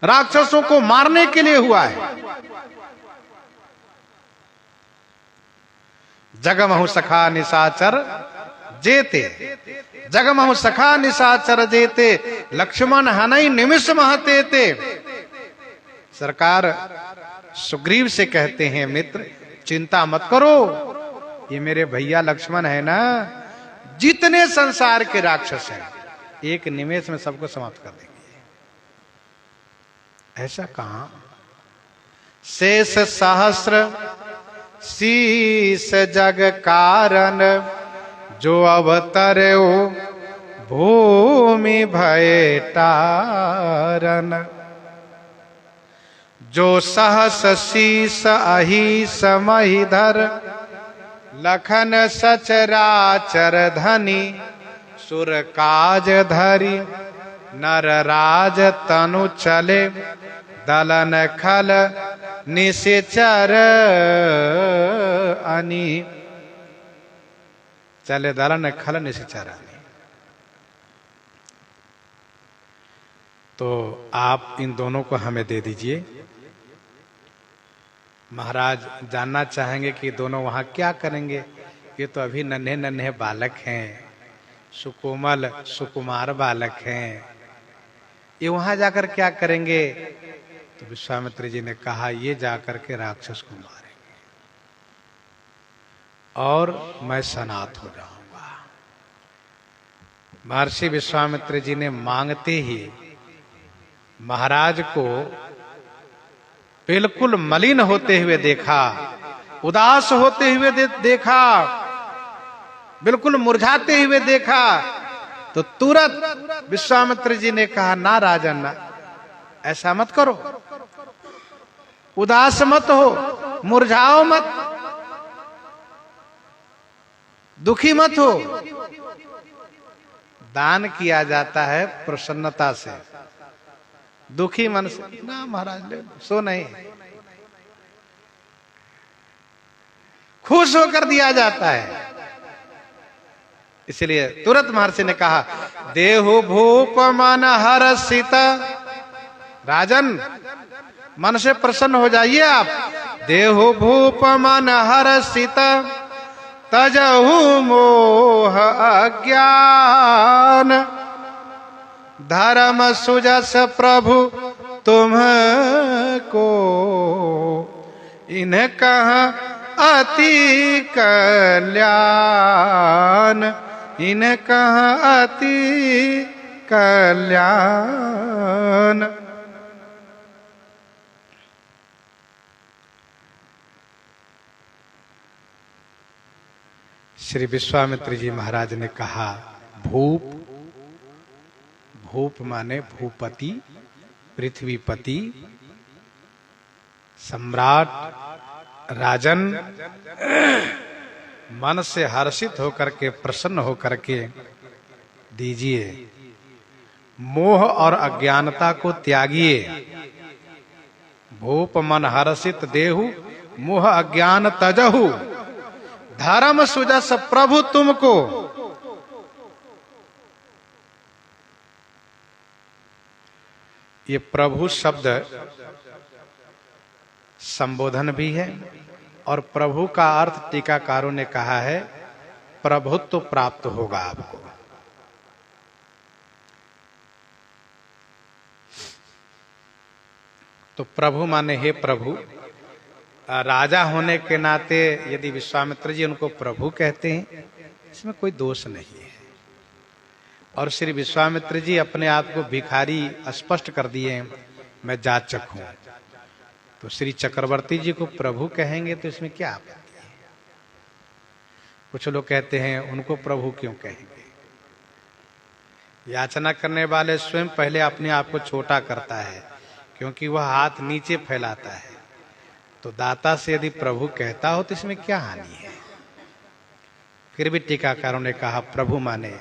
Speaker 1: राक्षसों को मारने के लिए हुआ है। जगमहु सखा निशाचर जेते, जगमहु सखा निशाचर जेते, लक्ष्मण हनई निमिष महते ते। सरकार सुग्रीव से कहते हैं, मित्र चिंता मत करो, ये मेरे भैया लक्ष्मण है ना, जितने संसार के राक्षस हैं एक निमेष में सबको समाप्त कर देंगे। ऐसा कहां? शेष सहस्र शीस जग कारण, जो अवतरो भूमि भय तारन। जो सहस शीस अहि समहिधर, लखन सचराचर धनी। सुर काज धरी नर राज तनु चले, दलन खल निशिचर अनि। चले दलन खल निशिचर अनि। तो आप इन दोनों को हमें दे दीजिए। महाराज जानना चाहेंगे कि दोनों वहां क्या करेंगे। ये तो अभी नन्हे नन्हे बालक हैं, सुकोमल सुकुमार बालक हैं, ये वहां जाकर क्या करेंगे? तो विश्वामित्र जी ने कहा, ये जाकर के राक्षस को मारेंगे और मैं सनाथ हो जाऊंगा। महर्षि विश्वामित्र जी ने मांगते ही महाराज को बिल्कुल मलिन होते हुए देखा, उदास होते हुए देखा, बिल्कुल मुरझाते हुए देखा। तो तुरंत विश्वामित्र जी ने कहा, ना राजन ना, ऐसा मत करो, उदास मत हो, मुरझाओ मत, दुखी मत हो। दान किया जाता है प्रसन्नता से, दुखी मन से ना महाराज ले सो नहीं, खुश होकर दिया जाता है। इसलिए तुरंत महर्षि ने कहा, देहु भूप मन हर्षित। राजन मन से प्रसन्न हो जाइए आप। देहु भूप मन हर्षित, तजहु मोह अज्ञान। धर्म सुजस प्रभु तुमको, इन्हें कहा अति कल्याण। इन्हें कहा अति कल्याण। श्री विश्वामित्र जी महाराज ने कहा, भूप भूप माने भूपति, पृथ्वीपति, सम्राट, राजन। मन से हर्षित होकर के, प्रसन्न होकर के दीजिए। मोह और अज्ञानता को त्यागिए। भूप मन हर्षित देहु, मोह अज्ञान तजहु। धर्म सुजस प्रभु तुमको। ये प्रभु शब्द संबोधन भी है, और प्रभु का अर्थ टीकाकारों ने कहा है प्रभुत्व प्राप्त होगा आपको। तो प्रभु माने हे प्रभु। राजा होने के नाते यदि विश्वामित्र जी उनको प्रभु कहते हैं, इसमें कोई दोष नहीं है। और श्री विश्वामित्र जी अपने आप को भिखारी स्पष्ट कर दिए, मैं जाचक हूं। तो श्री चक्रवर्ती जी को प्रभु कहेंगे तो इसमें क्या आपत्ति है? कुछ लोग कहते हैं उनको प्रभु क्यों कहेंगे? याचना करने वाले स्वयं पहले अपने आप को छोटा करता है, क्योंकि वह हाथ नीचे फैलाता है। तो दाता से यदि प्रभु कहता हो तो इसमें क्या हानि है? फिर भी टीकाकारों ने कहा प्रभु माने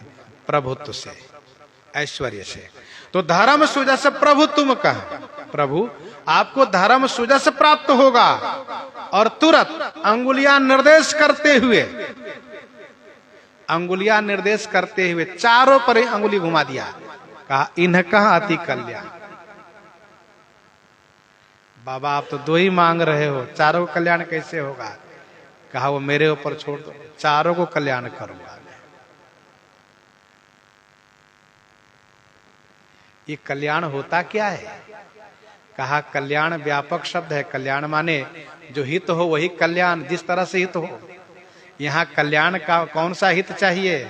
Speaker 1: प्रभुत्व से, ऐश्वर्य से। तो धर्म सुजस प्रभु तुम कह। प्रभु आपको धर्म सुजस प्राप्त होगा। और तुरंत अंगुलियां निर्देश करते हुए, अंगुलियां निर्देश करते हुए चारों पर अंगुली घुमा दिया, कहा इनका अति कल्याण। बाबा आप तो दो ही मांग रहे हो, चारों को कल्याण कैसे होगा? कहा वो मेरे ऊपर छोड़ दो, चारों को कल्याण करूंगा मैं। ये कल्याण होता क्या है? कहा कल्याण व्यापक शब्द है। कल्याण माने जो हित हो वही कल्याण, जिस तरह से हित हो। यहाँ कल्याण का कौन सा हित चाहिए?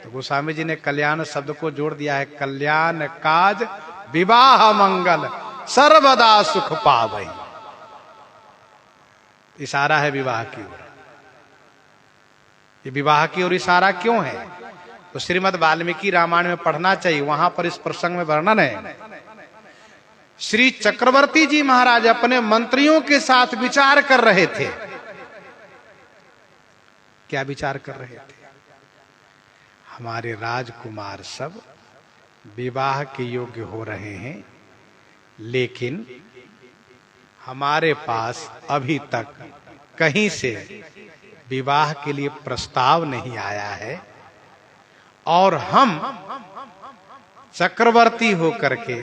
Speaker 1: तो गोस्वामी जी ने कल्याण शब्द को जोड़ दिया है, कल्याण काज विवाह मंगल सर्वदा सुख पावई। इशारा है विवाह की ओर। ये विवाह की ओर इशारा क्यों है? तो श्रीमद् वाल्मीकि रामायण में पढ़ना चाहिए, वहां पर इस प्रसंग में वर्णन है। श्री चक्रवर्ती जी महाराज अपने मंत्रियों के साथ विचार कर रहे थे। क्या विचार कर रहे थे? हमारे राजकुमार सब विवाह के योग्य हो रहे हैं, लेकिन हमारे पास अभी तक कहीं से विवाह के लिए प्रस्ताव नहीं आया है, और हम चक्रवर्ती होकर के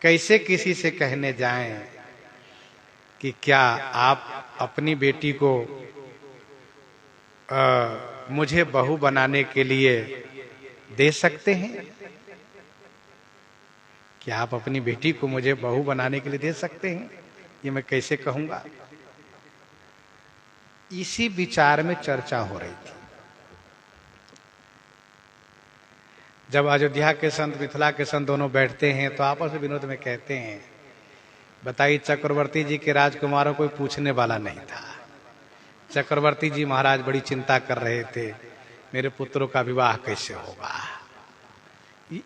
Speaker 1: कैसे किसी से कहने जाएं कि क्या आप अपनी बेटी को मुझे बहू बनाने के लिए दे सकते हैं? क्या आप अपनी बेटी को मुझे बहू बनाने के लिए दे सकते हैं? ये मैं कैसे कहूंगा? इसी विचार में चर्चा हो रही थी। जब अयोध्या के संत, मिथिला के संत दोनों बैठते हैं तो आपस में विनोद में कहते हैं, बताइए चक्रवर्ती जी के राजकुमारों कोई पूछने वाला नहीं था। चक्रवर्ती जी महाराज बड़ी चिंता कर रहे थे, मेरे पुत्रों का विवाह कैसे होगा।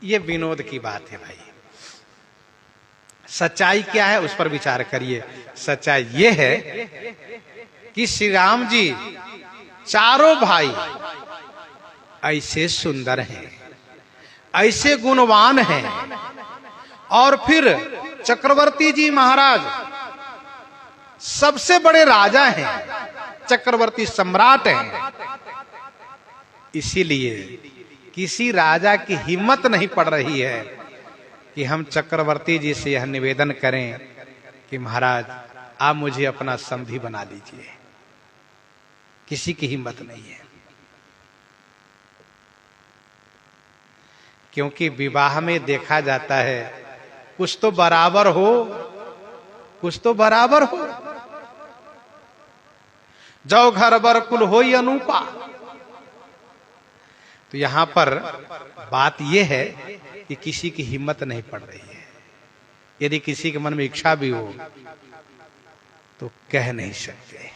Speaker 1: ये विनोद की बात है भाई। सच्चाई क्या है उस पर विचार करिए। सच्चाई ये है कि श्री राम जी चारों भाई ऐसे सुंदर हैं, ऐसे गुणवान हैं, और फिर चक्रवर्ती जी महाराज सबसे बड़े राजा हैं, चक्रवर्ती सम्राट हैं। इसीलिए किसी राजा की हिम्मत नहीं पड़ रही है कि हम चक्रवर्ती जी से यह निवेदन करें कि महाराज आप मुझे अपना समधी बना लीजिए। किसी की हिम्मत नहीं है, क्योंकि विवाह में देखा जाता है कुछ तो बराबर हो, कुछ तो बराबर हो। जो घर बर कुल हो अनूपा। तो यहां पर बात यह है कि किसी की हिम्मत नहीं पड़ रही है। यदि किसी के मन में इच्छा भी हो तो कह नहीं सकते।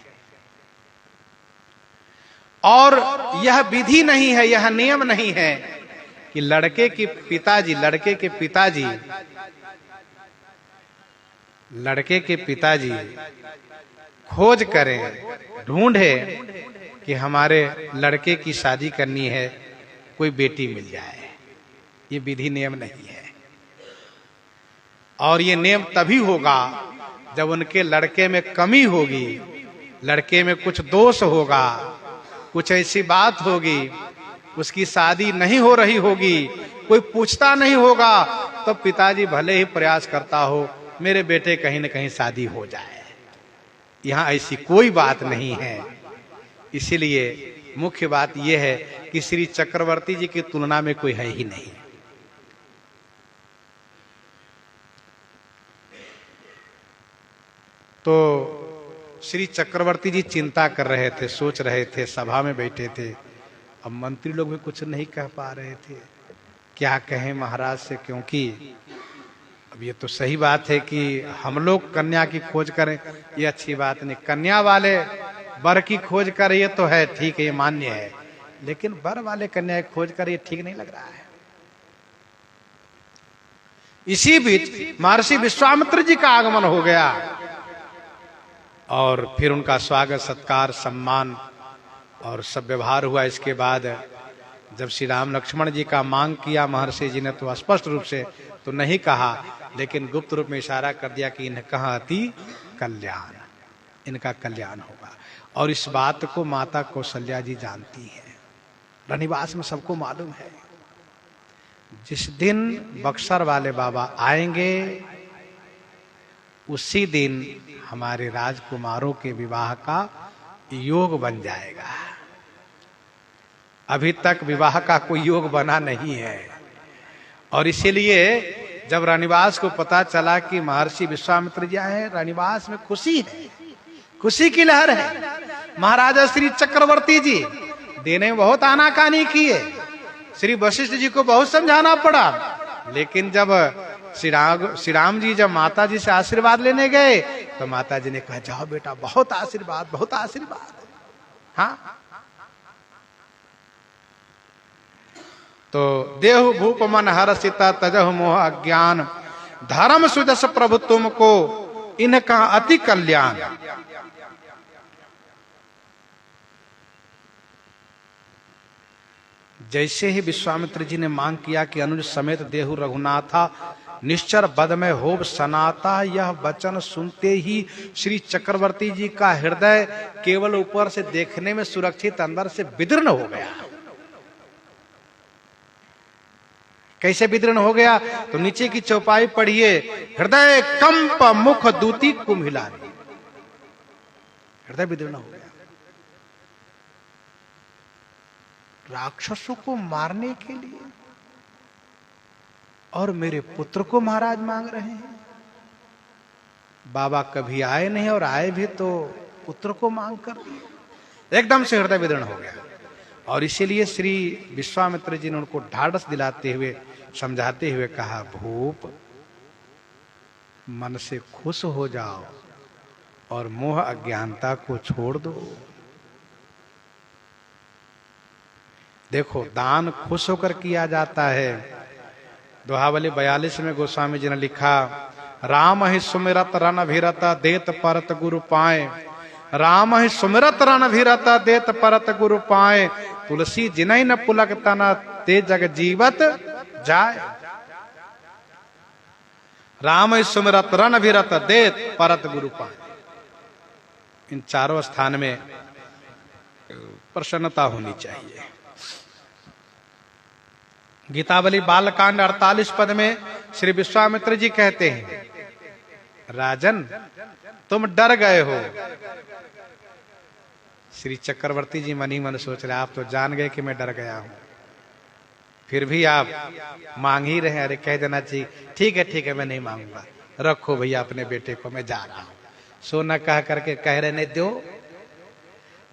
Speaker 1: और यह विधि नहीं है, यह नियम नहीं है कि लड़के के पिताजी खोज करें, ढूंढे कि हमारे लड़के की शादी करनी है, कोई बेटी मिल जाए। ये विधि नियम नहीं है, और ये नियम तभी होगा जब उनके लड़के में कमी होगी, लड़के में कुछ दोष होगा, कुछ ऐसी बात होगी, उसकी शादी नहीं हो रही होगी, कोई पूछता नहीं होगा, तो पिताजी भले ही प्रयास करता हो मेरे बेटे कहीं न कहीं शादी हो जाए। यहां ऐसी कोई बात नहीं है। इसीलिए मुख्य बात यह है कि श्री चक्रवर्ती जी की तुलना में कोई है ही नहीं। तो श्री चक्रवर्ती जी चिंता कर रहे थे, सोच रहे थे, सभा में बैठे थे। अब मंत्री लोग भी कुछ नहीं कह पा रहे थे, क्या कहें महाराज से, क्योंकि अब ये तो सही बात है कि हम लोग कन्या की खोज करें, ये अच्छी बात नहीं। कन्या वाले वर की खोज करें ये तो है, ठीक है, ये मान्य है, लेकिन वर वाले कन्या की खोज करें ये ठीक नहीं लग रहा है। इसी बीच महर्षि विश्वामित्र जी का आगमन हो गया और फिर उनका स्वागत, सत्कार, सम्मान और सब व्यवहार हुआ। इसके बाद जब श्री राम लक्ष्मण जी का मांग किया महर्षि जी ने, तो स्पष्ट रूप से तो नहीं कहा, लेकिन गुप्त रूप में इशारा कर दिया कि इनका अति कल्याण, इनका कल्याण होगा। और इस बात को माता कौशल्या जी जानती हैं, रनिवास में सबको मालूम है। जिस दिन बक्सर वाले बाबा आएंगे उसी दिन हमारे राजकुमारों के विवाह का योग बन जाएगा। अभी तक विवाह का कोई योग बना नहीं है, और इसीलिए जब रानीवास को पता चला कि महर्षि विश्वामित्र जी आए हैं, रानीवास में खुशी है, खुशी की लहर है। महाराजा श्री चक्रवर्ती जी देने में बहुत आनाकानी किए, श्री वशिष्ठ जी को बहुत समझाना पड़ा, लेकिन जब श्री राम जी जब माता जी से आशीर्वाद लेने गए तो माता जी ने कहा, जाओ बेटा, बहुत आशीर्वाद, बहुत आशीर्वाद। हाँ, तो देहु भूप मन हर्षिता तजहु मोह अज्ञान, धर्म सुजस प्रभु तुमको इनका अति कल्याण। जैसे ही विश्वामित्र जी ने मांग किया कि अनुज समेत देहु रघुनाथा निश्चर बद में होब सनाता, यह वचन सुनते ही श्री चक्रवर्ती जी का हृदय केवल ऊपर से देखने में सुरक्षित, अंदर से विदीर्ण हो गया। कैसे विदीर्ण हो गया? तो नीचे की चौपाई पढ़िए, हृदय कंप मुख दूती कुम्हिलानी, हृदय विदीर्ण हो गया। राक्षसों को मारने के लिए और मेरे पुत्र को महाराज मांग रहे हैं। बाबा कभी आए नहीं, और आए भी तो पुत्र को मांग कर। एकदम से हृदय विदीर्ण हो गया। और इसीलिए श्री विश्वामित्र जी ने उनको ढाढ़स दिलाते हुए, समझाते हुए कहा, भूप मन से खुश हो जाओ और मोह अज्ञानता को छोड़ दो। देखो, दान खुश होकर किया जाता है। दोहावली 42 में गोस्वामी जी ने लिखा, राम ही सुमिरत रन अभिरत देत परत गुरु पाए, राम ही सुमिरत रन अभिरत देत परत गुरु पाए, तुलसी जिनई न पुलक तना ते जग जीवत जाए। राम ही सुमिरत रन अभिरत देत परत गुरु पाए। इन चारों स्थान में प्रसन्नता होनी चाहिए। गीतावली बालकांड 48 पद में श्री विश्वामित्र जी कहते हैं, राजन तुम डर गए हो। श्री चक्रवर्ती जी मन ही मन सोच रहे, आप तो जान गए कि मैं डर गया हूं, फिर भी आप मांग ही रहे। अरे कह देना चाहिए, ठीक है ठीक है, मैं नहीं मांगूंगा, रखो भैया अपने बेटे को, मैं जा रहा हूं। सोना कह करके कह रहे नहीं दो।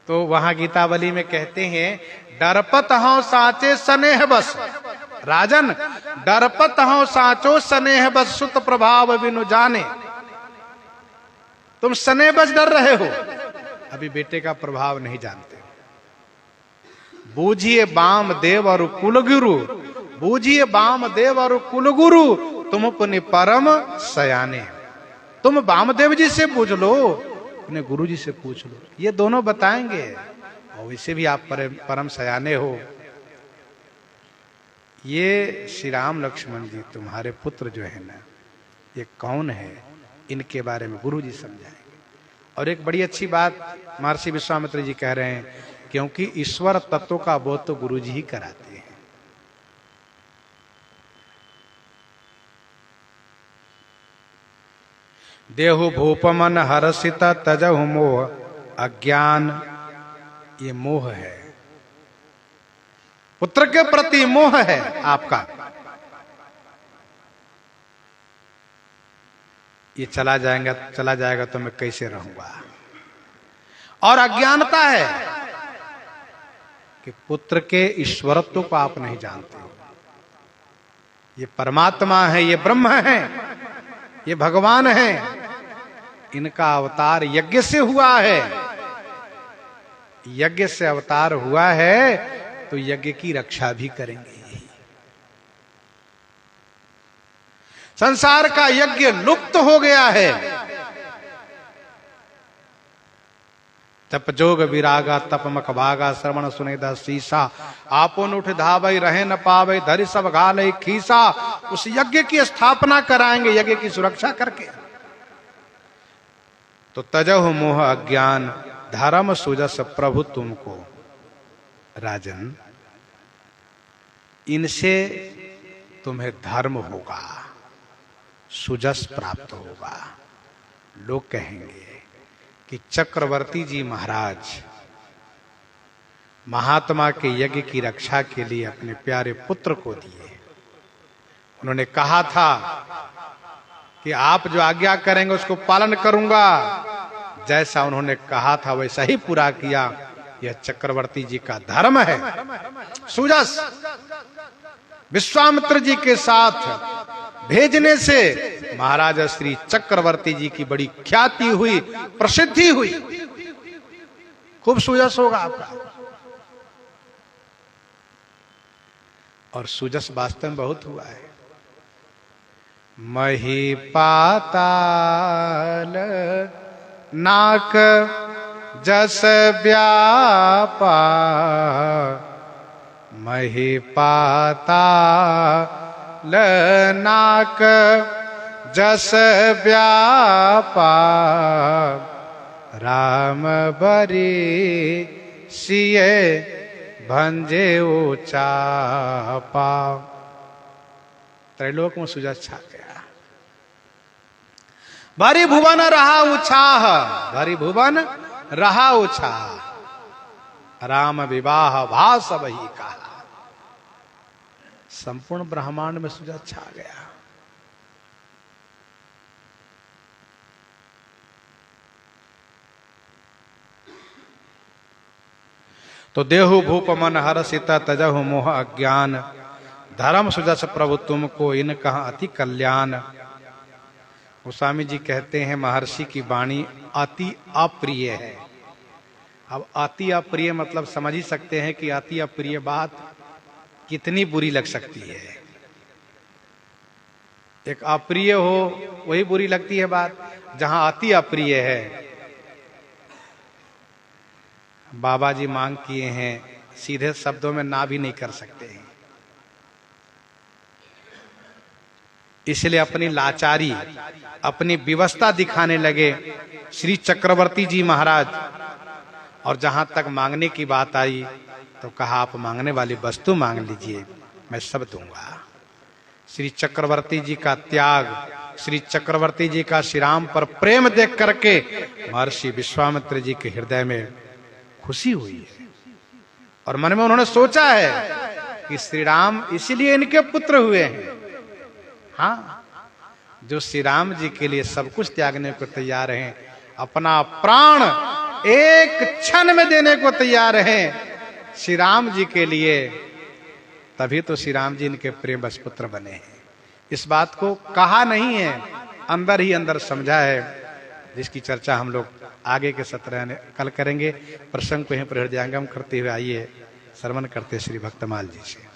Speaker 1: तो वहां गीतावली में कहते हैं, डरपत हो साचे स्नेह बस, राजन डरपत हो साचो स्नेह बस, सुत प्रभाव बिनु जाने। तुम स्नेह बस डर रहे हो, अभी बेटे का प्रभाव नहीं जानते। बूझिए बाम देव और कुलगुरु, बूझिए वामदेव और कुलगुरु, तुम पुनि परम सयाने। तुम वामदेव जी से पूछ लो, अपने गुरु जी से पूछ लो, ये दोनों बताएंगे। और वैसे भी आप परम सयाने हो। ये श्री राम लक्ष्मण जी तुम्हारे पुत्र जो है ना, ये कौन है, इनके बारे में गुरु जी समझाएंगे। और एक बड़ी अच्छी बात महर्षि विश्वामित्र जी कह रहे हैं, क्योंकि ईश्वर तत्व का बोध तो गुरु जी ही कराते हैं। देहु भूपमन हर्षित तजहु मोह अज्ञान, ये मोह है, पुत्र के प्रति मोह है आपका। ये चला जाएगा तो मैं कैसे रहूंगा। और अज्ञानता है कि पुत्र के ईश्वरत्व को आप नहीं जानते हो। ये परमात्मा है, ये ब्रह्म है, ये भगवान है, इनका अवतार यज्ञ से हुआ है। यज्ञ से अवतार हुआ है तो यज्ञ की रक्षा भी करेंगे। संसार का यज्ञ लुप्त हो गया है। तप जोग विरागा तप मख भागा, श्रवण सुनेदा शीशा, आपन उठ धावई रहे न पावे, धरि सब घालई खीसा। उस यज्ञ की स्थापना कराएंगे, यज्ञ की सुरक्षा करके। तो तजहु मोह अज्ञान, धर्म सुजस प्रभु तुमको। राजन, इनसे तुम्हें धर्म होगा, सुजस प्राप्त होगा। लोग कहेंगे कि चक्रवर्ती जी महाराज महात्मा के यज्ञ की रक्षा के लिए अपने प्यारे पुत्र को दिए। उन्होंने कहा था कि आप जो आज्ञा करेंगे उसको पालन करूंगा। जैसा उन्होंने कहा था वैसा ही पूरा किया। यह चक्रवर्ती जी का धर्म है। सुजस विश्वामित्र जी के साथ भेजने से महाराजा श्री चक्रवर्ती जी की बड़ी ख्याति हुई, प्रसिद्धि हुई। खूब सुजस होगा आपका। और सुजस वास्तव में बहुत हुआ है। मही पाताल नाक जस व्यापा, मही पाताल नाक जस व्यापा, राम बरी सिए भंजे चापा। त्रैलोक में सुजस छा गया। भरी भुवन रहा उछाह, भरी भुवन रहा उछाह, राम विवाह भास वही कहा। संपूर्ण ब्रह्मांड में सुजस छा गया। तो देहु भूप मन हर्षित तजहु मोह अज्ञान, धर्म सुजस प्रभु तुमको इन कहा अति कल्याण। गोस्वामी जी कहते हैं महर्षि की वाणी अति अप्रिय है। अब अति अप्रिय मतलब समझ ही सकते हैं कि अति अप्रिय बात कितनी बुरी लग सकती है। एक अप्रिय हो वही बुरी लगती है बात, जहां अति अप्रिय है। बाबा जी मांग किए हैं, सीधे शब्दों में ना भी नहीं कर सकते हैं। इसलिए अपनी लाचारी, अपनी विवशता दिखाने लगे श्री चक्रवर्ती जी महाराज। और जहां तक मांगने की बात आई तो कहा आप मांगने वाली वस्तु मांग लीजिए, मैं सब दूंगा। श्री चक्रवर्ती जी का त्याग, श्री चक्रवर्ती जी का श्री राम पर प्रेम देख करके महर्षि विश्वामित्र जी के हृदय में खुशी हुई है। और मन में उन्होंने सोचा है कि श्री राम इसीलिए इनके पुत्र हुए हैं। हाँ, जो श्री राम जी के लिए सब कुछ त्यागने को तैयार हैं, अपना प्राण एक क्षण में देने को तैयार हैं श्री राम जी के लिए, तभी तो श्री राम जी इनके प्रेम बस पुत्र बने हैं। इस बात को कहा नहीं है, अंदर ही अंदर समझा है, जिसकी चर्चा हम लोग आगे के सत्र में कल करेंगे। प्रसंग को यहीं पर हृदयंगम करते हुए आइए श्रवण करते श्री भक्तमाल जी से।